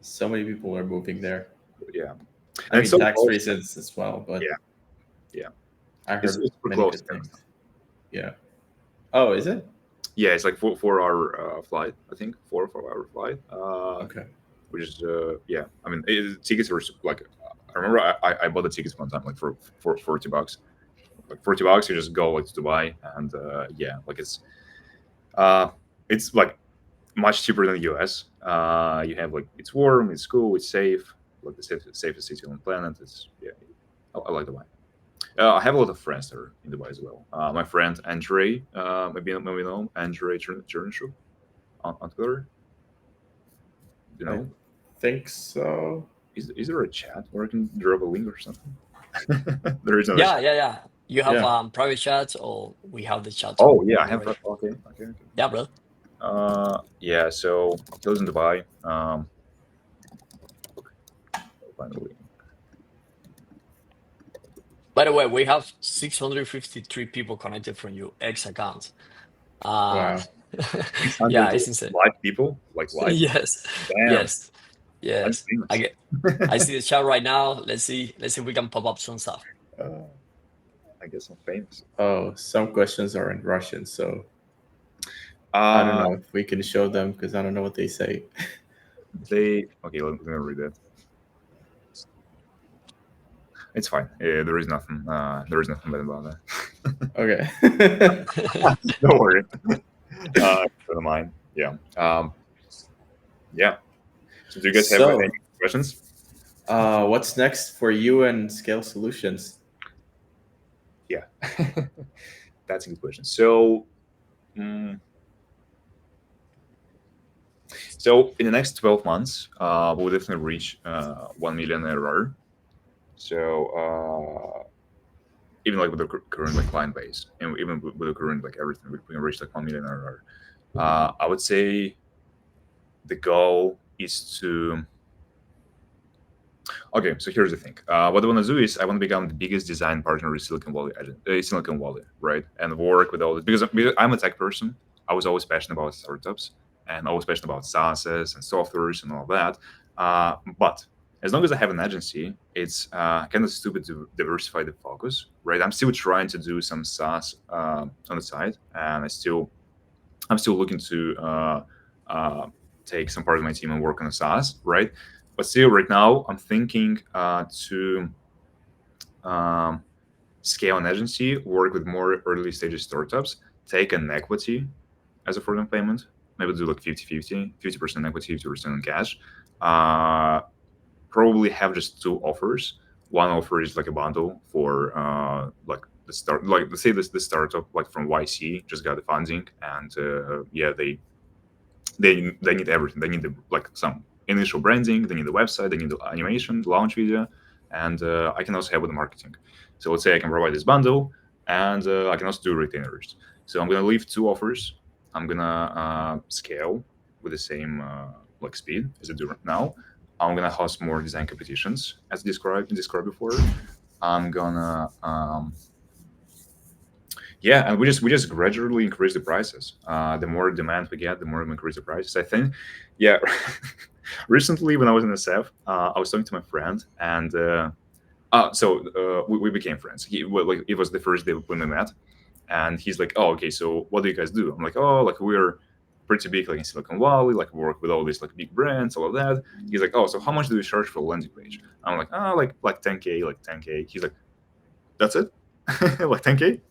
so many people are moving there. Yeah, I and it's mean, so tax close. reasons as well, but Yeah, yeah, I heard it's super many close. good things. Yeah. Oh, is it? Yeah, it's like 4 hour flight. I think 4 hour flight. Okay. Which is yeah. I mean, tickets were like I remember I bought the tickets one time like for $40. Like $40, you just go like to Dubai and yeah, like uh it's like much cheaper than the US. You have like it's warm, it's cool, it's safe, like the safest city on the planet. It's yeah, I like Dubai. I have a lot of friends that are in Dubai as well. My friend Andre, maybe you know Andre Chernishow on Twitter. You I know, think so. is there a chat where I can drop a link or something? There is not a Yeah, chat. yeah, yeah. You have Yeah. private chats, or we have the chat Oh yeah, I have. already. Okay, okay, okay. Yeah, bro. Yeah. So he lives in Dubai. Finally, By the way, we have 653 people connected from your ex account. Uh, Wow. yeah, 600 it's insane. live people, like live. Yes, Damn, yes, I'm yes. famous. I see the chat right now. Let's see if we can pop up some stuff. uh, I guess I'm famous. Oh, some questions are in Russian, so I don't Uh, know if we can show them because I don't know what they say. they okay. Let me read that. It's fine. Yeah, there is nothing. There is nothing bad about that. Okay. Don't worry. Never mind. Yeah. Yeah. So, do you guys have any So, questions? what's next for you and Scale Solutions? Yeah, that's a good question. So, mm, so in the next 12 months, we'll definitely reach 1 million ARR. So, even like with the current like client base, and even with the current like everything, we can reach like 1 million ARR. I would say the goal is to. Okay, so here's the thing. What I want to do is I want to become the biggest design partner with Silicon Valley, right? And work with all this because I'm a tech person. I was always passionate about startups and always passionate about SaaSes and softwares and all that. But as long as I have an agency, it's kind of stupid to diversify the focus, right? I'm still trying to do some SaaS on the side, and I'm still looking to uh, take some part of my team and work on a SaaS, right? But still, right now, I'm thinking to um, scale an agency, work with more early stage startups, take an equity as a form of payment, maybe do like 50% equity, 50% in cash. Uh, Probably have just two offers. One offer is like a bundle for like the start, like let's say this the startup like from YC just got the funding, and yeah, they need everything. They need like some initial branding. They need the website. They need the animation, the launch video, and I can also help with the marketing. So let's say I can provide this bundle, and I can also do retainers. So I'm gonna leave two offers. I'm gonna scale with the same like speed as I do right now. I'm gonna host more design competitions as described before. I'm gonna yeah, and we just gradually increase the prices. The more demand we get, the more we increase the prices. I think, yeah. Recently, when I was in SF, I was talking to my friend, and We became friends. Like it was the first day when we met, and he's like, "Oh, okay. So what do you guys do?" I'm like, "Oh, like we're pretty big, like in Silicon Valley. Like we work with all these like big brands, all of that." He's like, "Oh, so how much do you charge for a landing page?" I'm like, "Oh, like 10K, like 10K." He's like, "That's it, like 10K."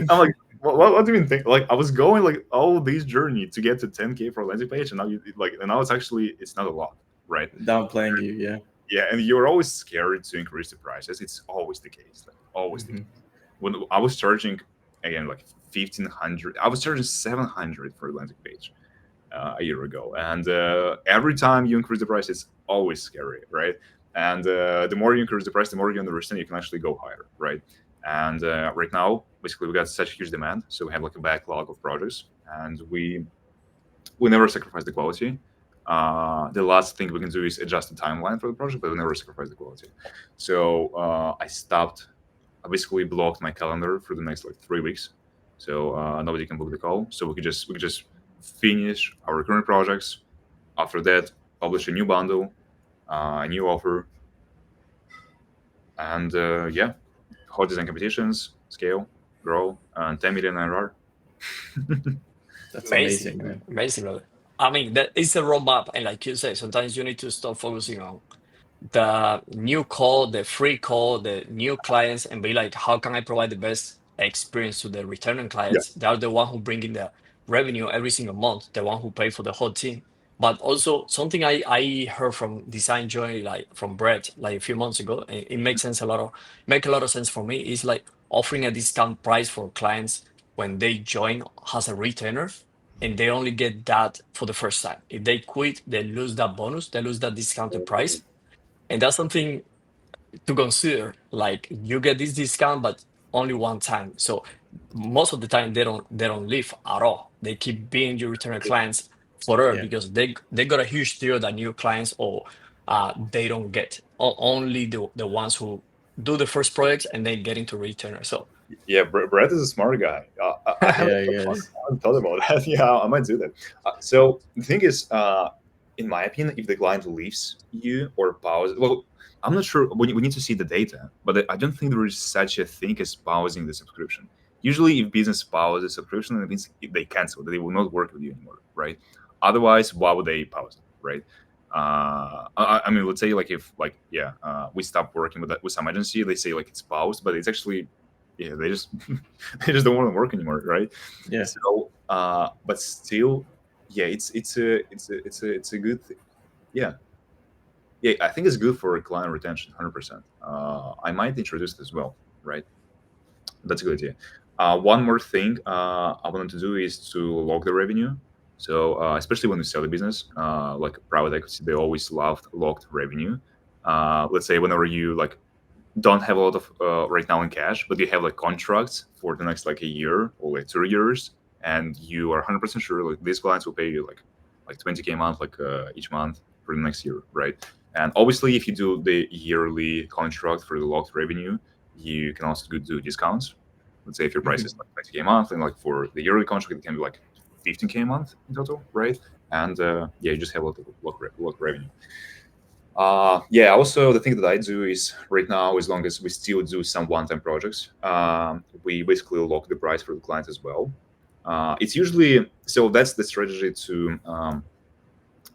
I'm like, what do you even think? Like I was going like all this journey to get to 10K for a landing page, and now you like, and now it's not a lot, right? Downplaying you, yeah. Yeah, and you're always scared to increase the prices. It's always the case, like always the Hmm. case. When I was charging again like 1,500, I was charging 700 for a landing page a year ago, and every time you increase the price, it's always scary, right? And the more you increase the price, the more you understand you can actually go higher, right? And right now, basically, we got such a huge demand, so we have like a backlog of projects, and we never sacrifice the quality. The last thing we can do is adjust the timeline for the project, but we never sacrifice the quality. So I stopped. I basically blocked my calendar for the next like 3 weeks, so nobody can book the call. So we could just finish our current projects. After that, publish a new bundle, a new offer, and yeah, hot design competitions, scale, grow, and 10 million IRR. That's Amazing, amazing, man. amazing, brother. I mean, that is a roadmap, and like you say, sometimes you need to stop focusing on the new call, the free call, the new clients, and be like, how can I provide the best experience to the returning Yeah, clients? They are the one who bring in the revenue every single month, the one who pay for the whole team. But also something I heard from Design Joy, like from Brett, like a few months ago, it makes sense make a lot of sense for me. Is like offering a discount price for clients when they join as a retainer, and they only get that for the first time. If they quit, they lose that bonus, they lose that discounted price, and that's something to consider. Like you get this discount, but only one time. So most of the time they don't leave at all. They keep being your return clients forever Yeah. because they got a huge deal that new clients or they don't get. Only the ones who do the first projects and then get into returner. So yeah. Brett is a smart guy. I haven't, Yeah, I yes. haven't thought about that. Yeah, I might do that. So the thing is, in my opinion, if the client leaves you or pause, well, I'm not sure. We need to see the data, but I don't think there is such a thing as pausing the subscription. Usually, if business pauses the subscription, it means if they cancel, that they will not work with you anymore, right? Otherwise, why would they pause it, right? I mean, let's say like if like yeah, we stop working with with some agency, they say like it's paused, but it's actually yeah, they just they just don't want to work anymore, right? Yeah. So, but still, yeah, it's a good thing. Yeah, yeah, I think it's good for client retention, 100%. I might introduce it as well, right? That's a good idea. One more thing I wanted to do is to log the revenue. So especially when you sell the business, like private equity, they always loved logged revenue. Let's say whenever you like don't have a lot of right now in cash, but you have like contracts for the next like a year or like 2 years, and you are 100% sure like these clients will pay you like 20K a month, like each month for the next year, right? And obviously, if you do the yearly contract for the locked revenue, you can also do discounts. Let's say if your price Hmm. is like 20K a month, and like for the yearly contract, it can be like 15K a month in total, right? And yeah, you just have a lot of locked revenue. Yeah, also the thing that I do is right now, as long as we still do some one-time projects, we basically lock the price for the client as well. It's usually so that's the strategy to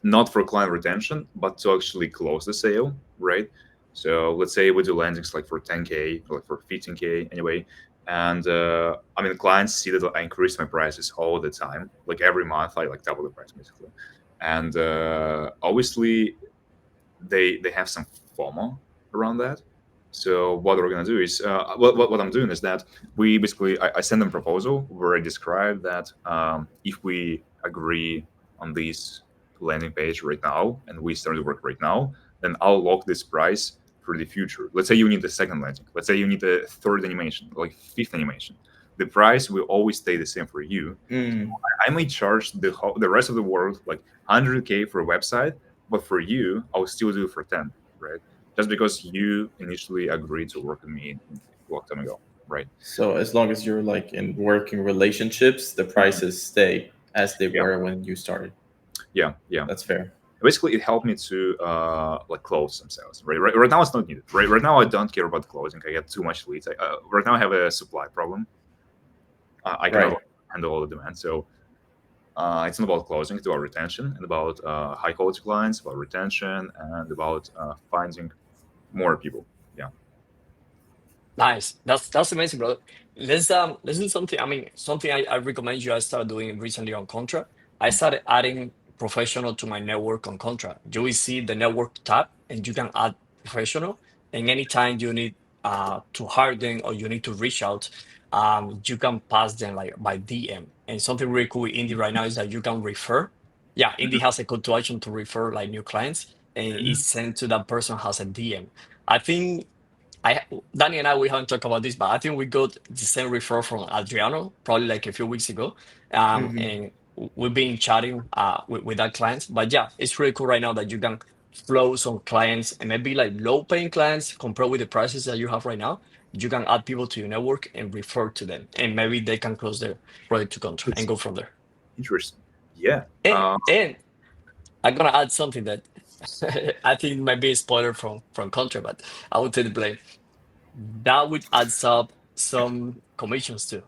not for client retention, but to actually close the sale, right? So let's say we do landings like for 10K, or like for 15K anyway. And I mean, clients see that I increase my prices all the time. Like every month, I like double the price basically. And obviously, they have some FOMO around that. So what we're gonna do is what I'm doing is that we basically I send them a proposal where I describe that if we agree on this landing page right now and we start to work right now, then I'll lock this price for the future. Let's say you need the second landing. Let's say you need the third animation, like fifth animation. The price will always stay the same for you. Mm. I may charge the rest of the world like 100K for a website, but for you, I'll still do it for 10, right? Just because you initially agreed to work with me a long time ago, right? So as long as you're like in working relationships, the Mhm. prices stay as they Yeah, were when you started. yeah, yeah. That's fair. Basically, it helped me to like close some sales. Right now, it's not needed. Right now, I don't care about closing. I get too much leads. Right now, I have a supply problem. I cannot Right. handle all the demand. So it's not about closing, it's about retention and about high quality clients, about retention, and about finding more people. Yeah. Nice. That's amazing, brother. Let's do something. I mean, something I recommend you. I started doing recently on Contra. I started adding professional to my network on Contra. You will see the network tab, and you can add professional. And anytime you need to hire them or you need to reach out, you can pass them like by DM. And something really cool with Indie right now is that you can refer. Yeah, Indie has a call to action to refer like new clients, and Mhm. it's sent to that person has a DM. I think I Danny and I we haven't talked about this, but I think we got the same referral from Adriano probably like a few weeks ago, Hmm. and we've been chatting with that clients. But yeah, it's really cool right now that you can flow some clients and maybe like low paying clients compared with the prices that you have right now. You can add people to your network and refer to them, and maybe they can close their project to contract and It's go from there. interesting. Yeah. And I'm gonna add something that I think might be a spoiler from Contra, but I will take the blame. That would adds up some commissions too.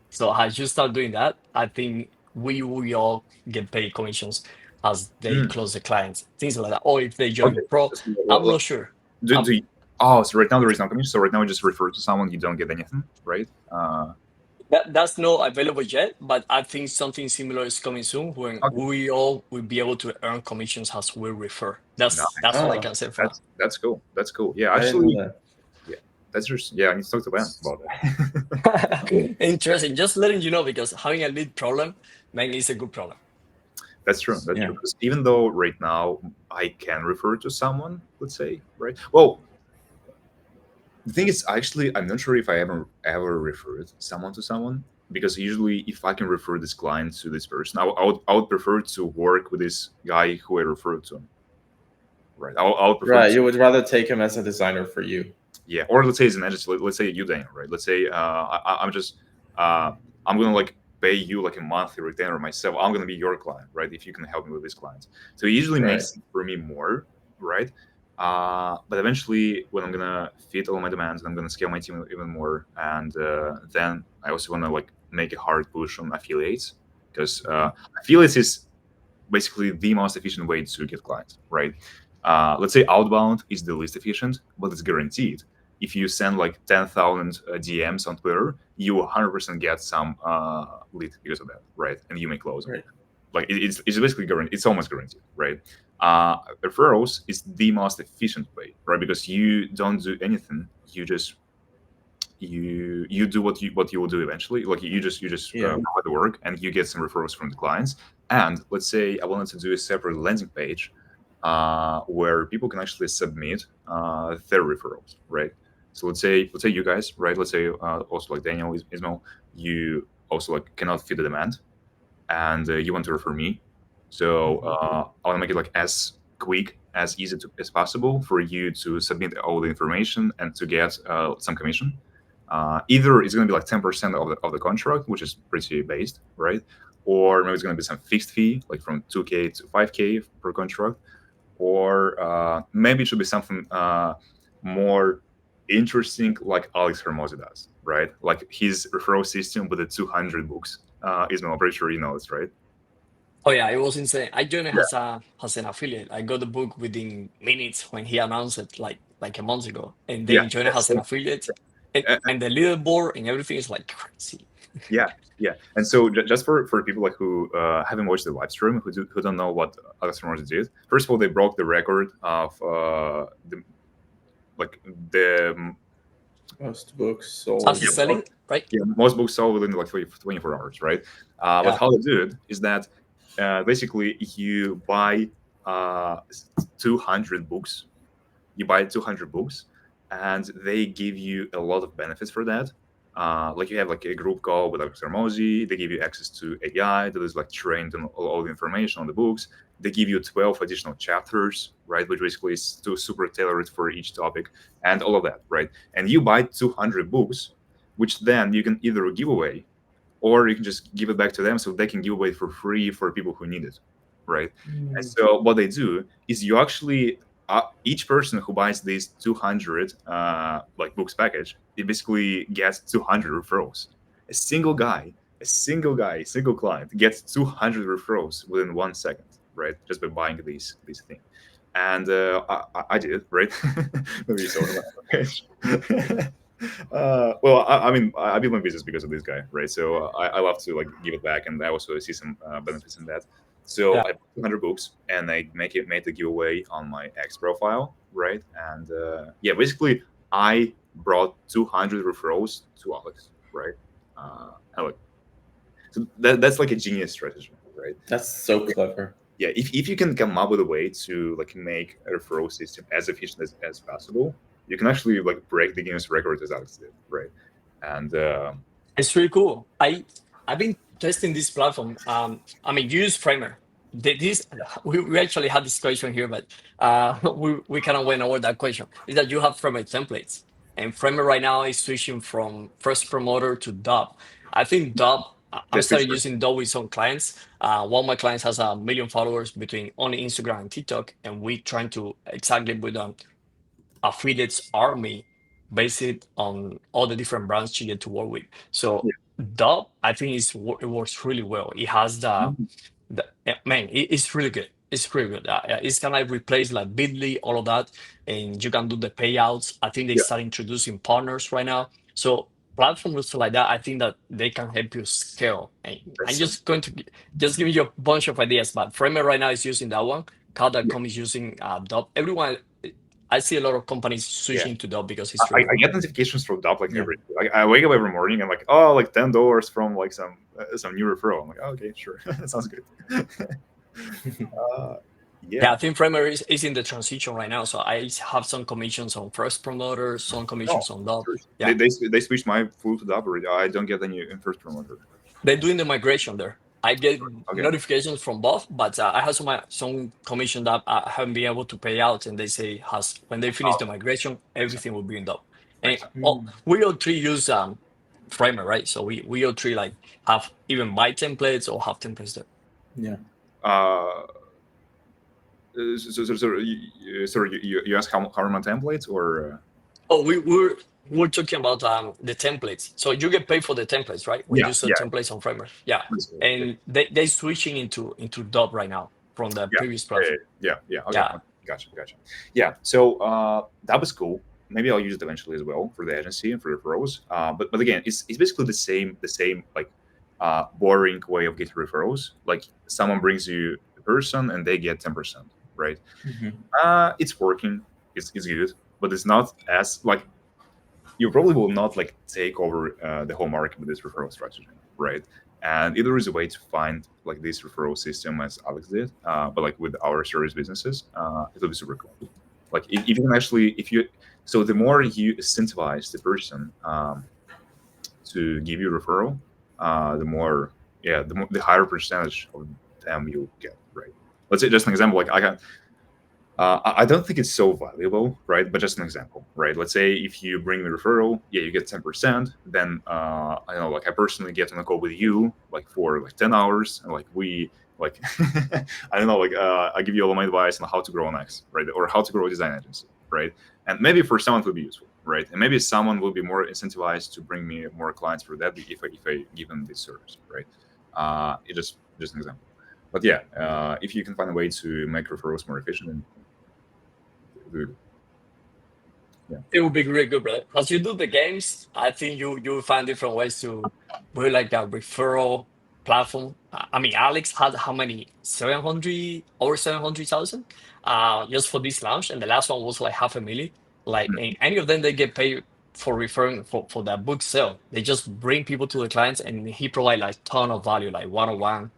So as you start doing that, I think we will all get paid commissions as they Mm, close the clients, things like that. Or if they okay. join pro, So, I'm not sure. Um, so right now there is no commission. So right now you just refer to someone, you don't get anything, right? that's not available yet, but I think something similar is coming soon when Okay. we all will be able to earn commissions as we refer. That's Nice. all I Oh, can say for now. That's cool. That's cool. Yeah, I didn't know actually, that. yeah, that's just yeah. I need to talk to Ben about that. Interesting. Just letting you know because having a lead problem, man, is a good problem. That's true. That's Yeah. true. Because even though right now I can refer to someone, let's say, right? Well, the thing is, actually, I'm not sure if I ever referred someone to someone because usually, if I can refer this client to this person, I would prefer to work with this guy who I referred to. Right. I would prefer Right. to, You would rather take him as a designer for you. yeah. Or let's say it's an agency. Let's say you, Daniel, right? Let's say I'm just I'm gonna like pay you like a monthly retainer myself. I'm gonna be your client, right? If you can help me with these clients, so it usually Right. makes sense for me more, right? But eventually, when I'm gonna fit all my demands, and I'm gonna scale my team even more, and then I also wanna like make a hard push on affiliates because affiliates is basically the most efficient way to get clients, right? Let's say outbound is the least efficient, but it's guaranteed. If you send like 10,000 DMs on Twitter, you 100% get some lead because of that, right? And you may close them. Right. Like it's basically guaranteed. It's almost guaranteed, right? Referrals is the most efficient way, right? Because you don't do anything. You do what you will do eventually. Like you just Yeah. provide the work and you get some referrals from the clients. And let's say I wanted to do a separate landing page where people can actually submit their referrals, right? So let's say you guys, right? Let's say also like Daniel, Ismail, you also like cannot fit the demand, and you want to refer me. So Mhm. I want to make it like as quick as easy as possible for you to submit all the information and to get some commission. Either it's going to be like 10% of the contract, which is pretty based, right? Or maybe it's going to be some fixed fee, like from 2K to 5K per contract. Or maybe it should be something more interesting, like Alex Hermosi does, right? Like his referral system with the 200 books. Ismail, I'm pretty sure you know this, right? Oh yeah, it was insane. I joined it Yeah. as an affiliate. I got the book within minutes when he announced it like a month ago. And Yeah. then joined it as an affiliate. And Uh, and the leaderboard and everything is like crazy. yeah, yeah. And so just for people like who haven't watched the live stream, who don't know what Alex Hermosi did. First of all, they broke the record of the like the Most books sold. Fastest yeah, selling, right? most books sold within like 24 hours, right? But Yeah. how they do it is that basically you buy 200 books. You buy 200 books, and they give you a lot of benefits for that. Like you have like a group call with Alex Hermosi. They give you access to AI that is like trained on all the information on the books. They give you 12 additional chapters, right? Which basically is super tailored for each topic and all of that, right? And you buy 200 books, which then you can either give away or you can just give it back to them so they can give away for free for people who need it. right? And so what they do is you actually each person who buys this 200 like books package, it basically gets 200 referrals. A single guy, a single client gets 200 referrals within 1 second, right? Just by buying these things. And I did it, right? Maybe you saw it on my page. Well, I mean, I built my business because of this guy, right? So I love to like give it back, and I also see some benefits in that. So Yeah. I bought 200 books, and I made the giveaway on my X profile, right? And yeah, basically, I brought 200 referrals to Alex, right? Alex. So that's like a genius strategy, right? That's so clever. Yeah, if you can come up with a way to like make a referral system as efficient as possible, you can actually like break the Guinness record as Alex did, right? And It's really cool. I've been testing this platform. I mean, use Framer. This we actually had this question here, but we kind of went over that question. Is that you have Framer templates, and Framer right now is switching from first promoter to Dub. I think Dub. I'm that's pretty starting using Dub with some clients. One of my clients has 1 million followers between only Instagram and TikTok, and we trying to exactly with affiliates army based on all the different brands you get to work with. So Dub, I think it works really well. It has man, it's really good. It's really good. It's kind of like replace like Bitly, all of that, and you can do the payouts. I think they yeah, start introducing partners right now. So platforms like that, I think that they can help you scale. And I'm that's just going to just give you a bunch of ideas, but Framer right now is using that one. yeah. Cal.com is using Dub. Everyone, I see a lot of companies Yeah. switching to Dub because it's really I good. get notifications from Dop like Yeah. every. Like, I wake up every morning and like, oh, like $10 from like some new referral. I'm like, oh, okay, sure, that sounds good. uh, Yeah, yeah. I think Framer is in the transition right now. So I have some commissions on first promoters, some No, commissions on Dub. seriously. Yeah, They switched my full to Dop already. I don't get any in first promoter. they're doing the migration there. I get Okay. notifications from both, but I have some commission that I haven't been able to pay out, and they say has when they finish the Oh, migration, makes sense. everything will be in Dub. And Makes sense. we all three use Framer, right? So we all three like have even my templates or have templates there. Yeah. Uh, sorry, you asked how are my templates or Oh, we're talking about the templates. So you get paid for the templates, right? When yeah, you sell yeah, templates on Framer. Yeah. basically, yeah, And they switching into Dub right now from the yeah, previous yeah, platform. yeah. Okay, Yeah. gotcha. Yeah, so that was cool. Maybe I'll use it eventually as well for the agency and for referrals. But again, it's basically the same like boring way of getting referrals. Like someone brings you a person and they get 10%, right? It's working. It's good, but it's not as like you probably will not like take over the whole market with this referral strategy, right? And if there is a way to find like this referral system as Alex did, but like with our service businesses, it'll be super cool. Like if you can actually, if you, so the more you incentivize the person to give you a referral, the more, yeah, the higher percentage of them you'll get, right? Let's say just an example, like I don't think it's so valuable, right? But just an example, right? Let's say if you bring me a referral, yeah, you get 10%. Then I know, like I personally get on a call with you, like for like 10 hours, and like we like I don't know, like I give you all of my advice on how to grow an X, right? Or how to grow a design agency, right? And maybe for someone it would be useful, right? And maybe someone will be more incentivized to bring me more clients for that if I give them this service, right? It just an example. But yeah, if you can find a way to make referrals more efficient, then good. It would be really good, brother. As you do the games, I think you will find different ways to build like a referral platform. I mean, Alex had how many? 700 over 700,000 just for this launch, and the last one was like 500,000. Like, Mm. and any of them they get paid for referring for that book sale. They just bring people to the clients, and he provide like ton of value, like one-on-one,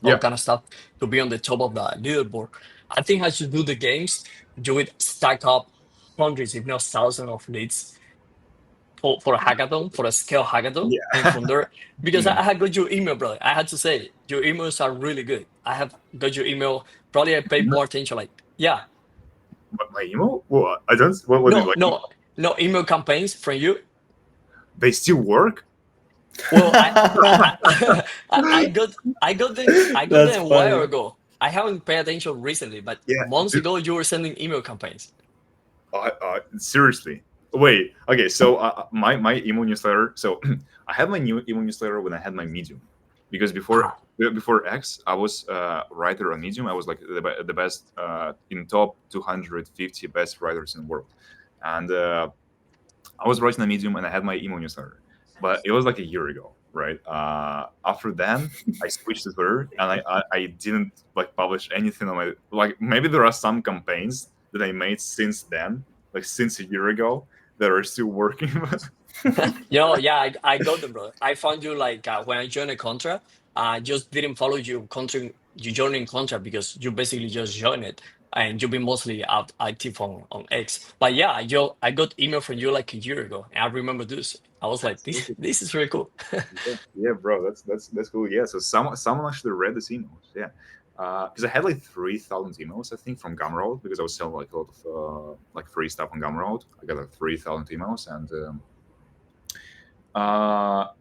all Yeah, kind of stuff to be on the top of the leaderboard. I think as you do the games, you would stack up hundreds, if not thousands of leads for a hackathon, for a scale hackathon. And yeah. from there, because Mm. I had got your email, brother. I had to say, your emails are really good. I have got your email. Probably I paid more attention. Like, yeah, But my email? Well, I don't. What is no, like? no, no email campaigns from you. They still work? Well, I got them. I got That's them a while funny. ago. I haven't paid attention recently, but Yeah, months dude, ago you were sending email campaigns. seriously. Wait, okay. So my email newsletter. So I had my new email newsletter when I had my Medium, because Ah, before X, I was writer on Medium. I was like the best in top 250 best writers in the world, and I was writing a Medium and I had my email newsletter, but it was like a year ago, right? After then, I switched to Twitter and I didn't like publish anything on my, like, maybe there are some campaigns that I made since then, like since a year ago, that are still working. yeah, I got them, bro. I found you like when I joined a Contra, I just didn't follow you Contra, you joining Contra because you basically just joined it and you've been mostly out active on X. But yeah, I got email from you like a year ago, and I remember this. I was like, this is really cool. Yeah, yeah, bro, that's cool. Yeah, so someone actually read these emails. Yeah, because I had like 3,000 emails, I think, from Gumroad, because I was selling like a lot of like free stuff on Gumroad. I got like 3,000 emails, and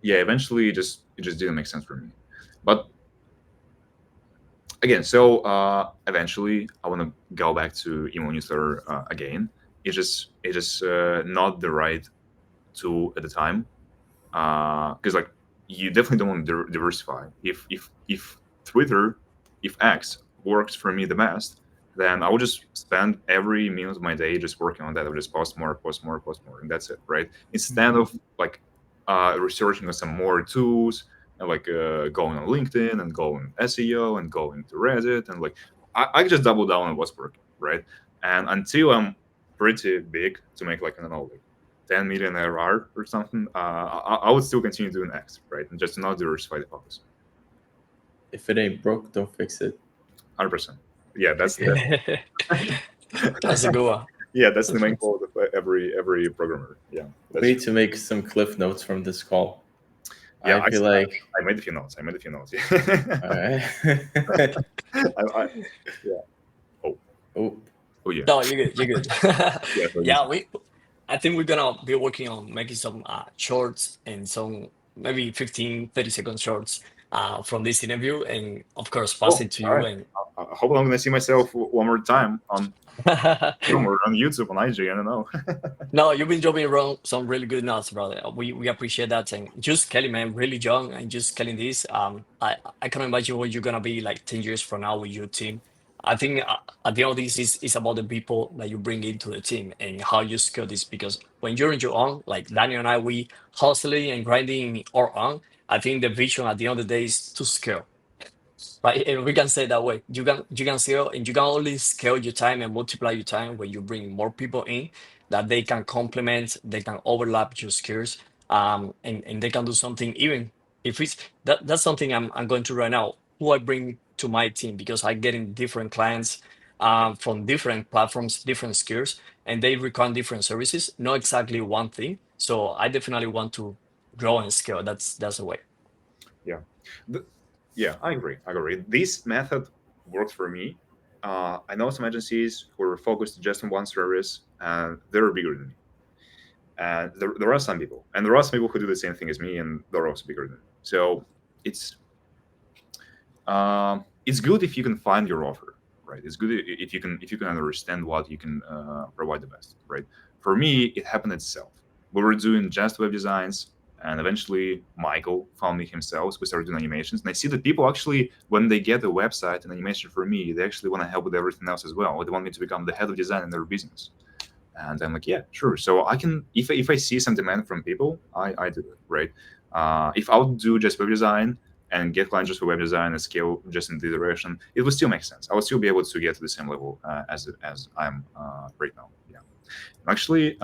yeah, eventually it just didn't make sense for me. But again, so eventually I want to go back to email newsletter again. It's just not the right tool at the time, because like you definitely don't want to diversify. If Twitter, if X works for me the best, then I will just spend every minute of my day just working on that. I'll just post more, post more, post more, and that's it, right? Instead of like researching on some more tools and like going on LinkedIn and going SEO and going to Reddit, and like I just double down on what's working, right? And until I'm pretty big to make like, I don't know, like 10 million ARR or something, I would still continue doing X, right? And just not diversify the focus. If it ain't broke, don't fix it. 100%. Yeah, That's a good one. yeah, that's the main quote of every programmer. Yeah, We that's need true. to make some cliff notes from this call. Yeah, I feel like, I made a few notes. I made a few notes. all right. I, yeah. Oh, Oh, oh yeah. No, you're good. You're good. Yeah. So you Yeah, said, I think we're gonna be working on making some shorts and some maybe 15, 30-second shorts from this interview, and of course pass oh, it to all you. right. I hope I'm gonna see myself one more time on And somewhere on YouTube, on IG. I don't know. no, you've been dropping around some really good notes, brother. We appreciate that, and just Kelly, man, really young and just killing this. I can imagine what you're gonna be like 10 years from now with your team. I think at the end of this is about the people that you bring into the team and how you scale this. Because when you're on your own, like Daniel and I, we hustling and grinding our own. I think the vision at the end of the day is to scale, right? And we can say that way. You can scale, and you can only scale your time and multiply your time when you bring more people in that they can complement, they can overlap your skills, and they can do something. Even if it's that's something I'm going to right now. Who I bring to my team, because I get in different clients from different platforms, different skills, and they require different services, not exactly one thing. So I definitely want to grow and scale. That's the way. Yeah. The, yeah, I agree. I agree. This method works for me. I know some agencies who are focused just on one service, and they're bigger than me. And there are some people, and there are some people who do the same thing as me, and they're also bigger than me. So it's it's good if you can find your offer, right? It's good if you can understand what you can provide the best, right? For me, it happened itself. We were doing just web designs, and eventually Michael found me himself. So we started doing animations, and I see that people actually, when they get a website and animation for me, they actually want to help with everything else as well. They want me to become the head of design in their business. And I'm like, yeah, sure. So I can, if I see some demand from people, I do it, right? If I would do just web design and get clients just for web design and scale just in this direction, it would still make sense. I would still be able to get to the same level as I'm right now. Yeah. Actually,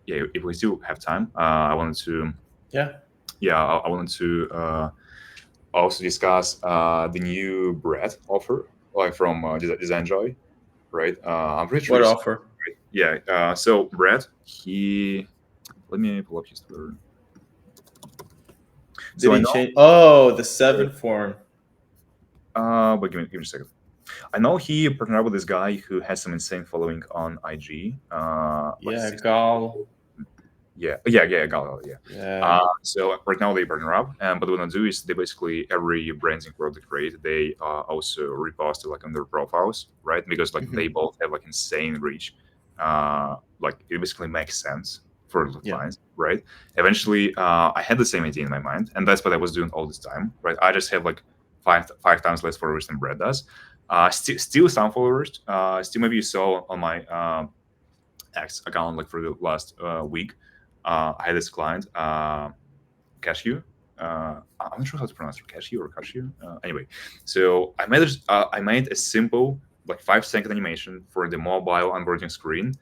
yeah, if we still have time, I wanted to, yeah. yeah, I wanted to also discuss the new bread offer, like from Design Joy, right? I'm pretty sure What you. offer? Yeah. So Brad, he, let me pull up his Twitter. Did So I he know. change? Oh, the 7 form. But give me a second. I know he partnered up with this guy who has some insane following on IG. Like Yeah, 60. Gal. Yeah, Galileo, yeah. Yeah. So right now they partner up, but what they do is they basically every branding product they create, they also repost it like on their profiles, right? Because like they Mhm. both have like insane reach. Like it basically makes sense for the Yeah. clients, right? Eventually, I had the same idea in my mind, and that's what I was doing all this time, right? I just have like five times less followers than Brad does. Still some followers. Still maybe you saw on my X account like for the last week. I had this client, Cashew. I'm not sure how to pronounce it, Cashew or Cashew. Anyway, so I made a simple like 5 second animation for the mobile onboarding screen,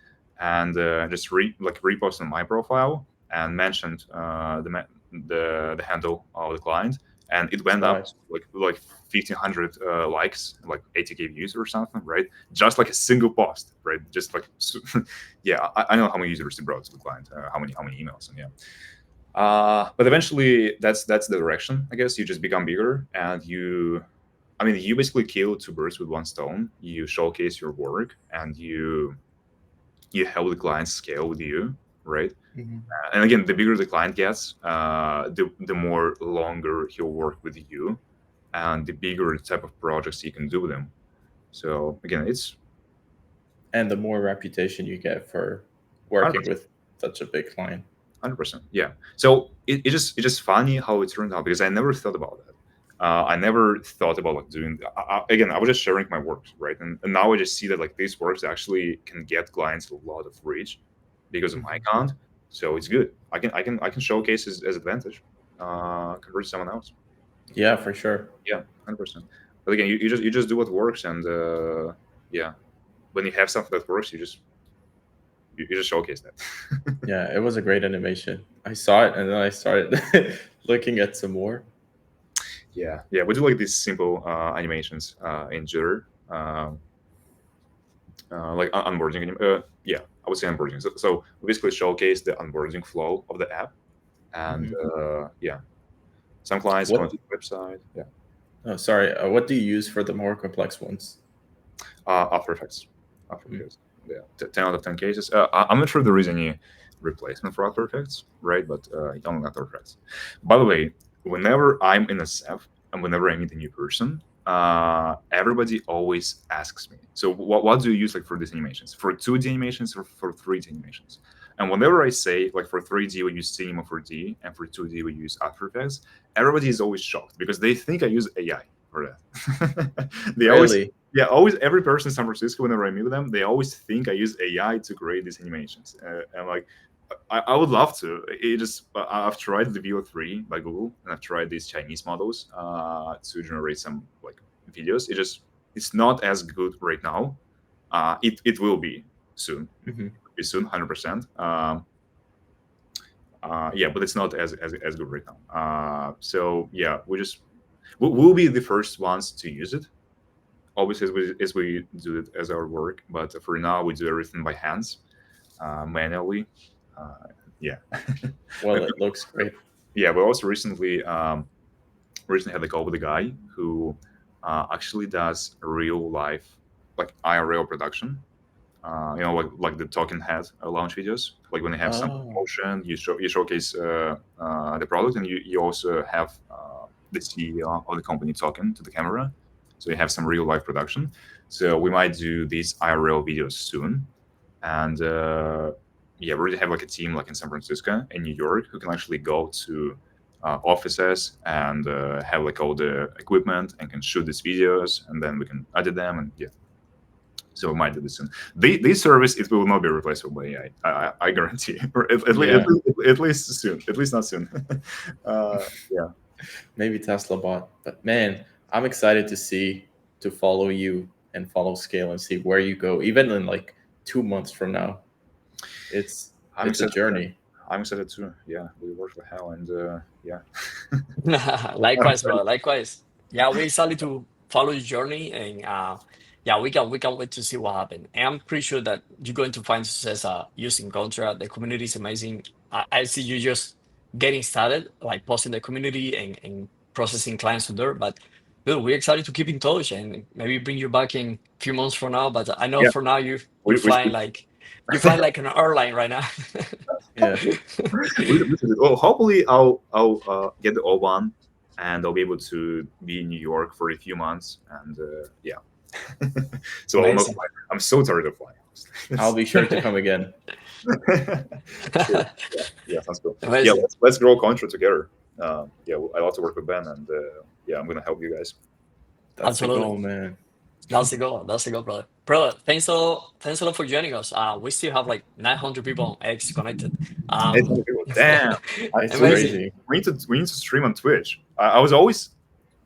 and just repost on my profile and mentioned the handle of the client, and it went up Nice. like 1,500 likes, like 80K views or something, right? Just like a single post, right? Just like yeah, I know how many users it brought to the client, how many emails, and yeah. But eventually, that's the direction. I guess you just become bigger, and you basically kill two birds with one stone. You showcase your work, and you help the client scale with you, right? Mhm. And again, the bigger the client gets, the more longer he'll work with you, and the bigger the type of projects you can do with him. So again, it's And the more reputation you get for working with such a big client. 100%. Yeah. So it's just funny how it turned out because I never thought about that. I never thought about like doing. Again, I was just sharing my works, right? And now I just see that like these works actually can get clients a lot of reach because of my Mhm. account. So it's good. I can showcase as advantage compared to someone else. Yeah, for sure. Yeah, 100%. But again, you just do what works, and yeah, when you have something that works, you just showcase that. Yeah, it was a great animation. I saw it and then I started looking at some more. Yeah, we do like these simple animations in Jitter, like onboarding. Yeah, I would say onboarding. So we basically showcase the onboarding flow of the app, and Mhm. yeah, some clients come What? to the website. Yeah, Oh, sorry. What do you use for the more complex ones? After Effects, After Mm. Effects. Yeah, 10 out of 10 cases. I'm not sure there is any replacement for After Effects, right? But it's only After Effects. By the way, whenever I'm in a SEF and whenever I meet a new person, everybody always asks me, so what do you use like for these animations? For 2D animations or for 3D animations? And whenever I say like for 3D we use Cinema 4D and for 2D we use After Effects, everybody is always shocked because they think I use AI for that. They always Really? yeah, always every person in San Francisco, whenever I meet them, they always think I use AI to create these animations. And like, I would love to. I've tried the VO3 by Google, and I've tried these Chinese models to generate some like videos. It's not as good right now. It will be soon. Hmm. It'll be soon, 100%. Yeah, but it's not as good right now. So yeah, we'll be the first ones to use it obviously as we do it as our work, but for now we do everything by hands, manually. uh, yeah. Well, it looks great. Yeah, we also recently had a call with a guy who actually does real life like IRL production, like the talking head launch videos, like when you have some Oh, promotion, you showcase the product, and you also have the CEO of the company talking to the camera, so you have some real life production. So we might do these IRL videos soon, and yeah, we already have like a team like in San Francisco and New York who can actually go to offices and have like all the equipment and can shoot these videos, and then we can edit them, and yeah, so we might do this soon. This service it will not be replaceable by AI. I guarantee, or yeah. at least soon. At least not soon. Yeah, Maybe Tesla bot. But man, I'm excited to follow you and follow Scale and see where you go, even in like 2 months from now. It's I'm it's a excited. For that. journey. I'm excited too. Yeah, we work for hell, and yeah, I'm Likewise, excited. bro. Likewise. Yeah, we decided to follow your journey, and yeah, we can wait to see what happens. And I'm pretty sure that you're going to find success using Contra. The community is amazing. I see you just getting started, like posting the community and processing clients from there. But dude, we're excited to keep in touch and maybe bring you back in a few months from now. But I know Yeah, for now you're we flying like you're flying like an airline right now. Yeah. Well, hopefully I'll get the O1 and I'll be able to be in New York for a few months, and yeah. So I'll not Amazing. fly. I'm so tired of flying. I'll be sure to come again. Sure. Yeah, sounds cool. Yeah, Amazing. let's grow Contra together. Yeah, I love to work with Ben, and yeah, I'm gonna help you guys. That's the Absolutely. goal, man. That's the goal. That's the goal, brother. Brother, thanks a lot for joining us. We still have like 900 people on X connected. 800 people. Damn. It's Amazing. crazy. We need to stream on Twitch. I was always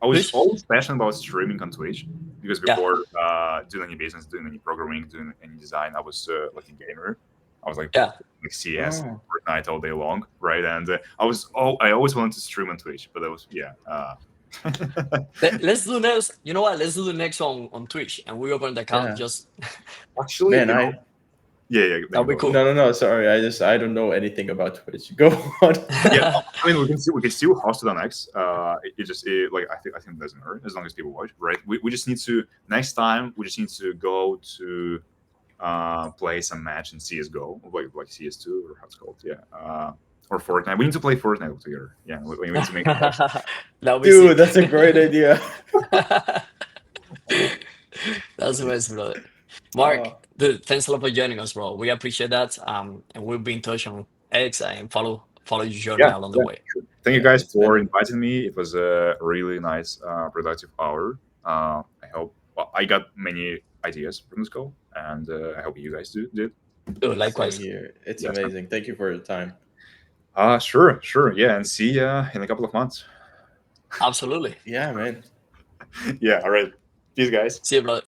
Twitch? passionate about streaming on Twitch, because Yeah. before doing any business, doing any programming, doing any design, I was like a gamer. I was like Yeah. CS, Oh. Fortnite all day long, right? And I always wanted to stream on Twitch, but that was Let's do next. You know what? Let's do the next on Twitch, and we open the account. Yeah. Just Actually, Man, you know, I yeah, that'll be cool. no, sorry. I don't know anything about Twitch. Go on. Yeah, I mean, we can still host it on X. Like I think it doesn't hurt as long as people watch, right? We just need to next time. We just need to go to play some match in CS:GO, like CS2 or how it's called, yeah, or Fortnite. We need to play Fortnite together. Yeah, we need to make. That'll be Dude, sick. that's a great idea. That's amazing, brother. Mark, Oh, dude, thanks a lot for joining us, bro. We appreciate that. And we'll be in touch on X and follow your journey Yeah, along the way. sure. Thank you yeah, guys it's been for inviting me. It was a really nice, productive hour. I hope I got many ideas from this call, and I hope you guys did. Dude, same likewise. here. It's Yes. amazing. Thank you for your time. Sure. Yeah, and see ya in a couple of months. Absolutely. Yeah, man. Yeah, all right. Peace, guys. See you, brother.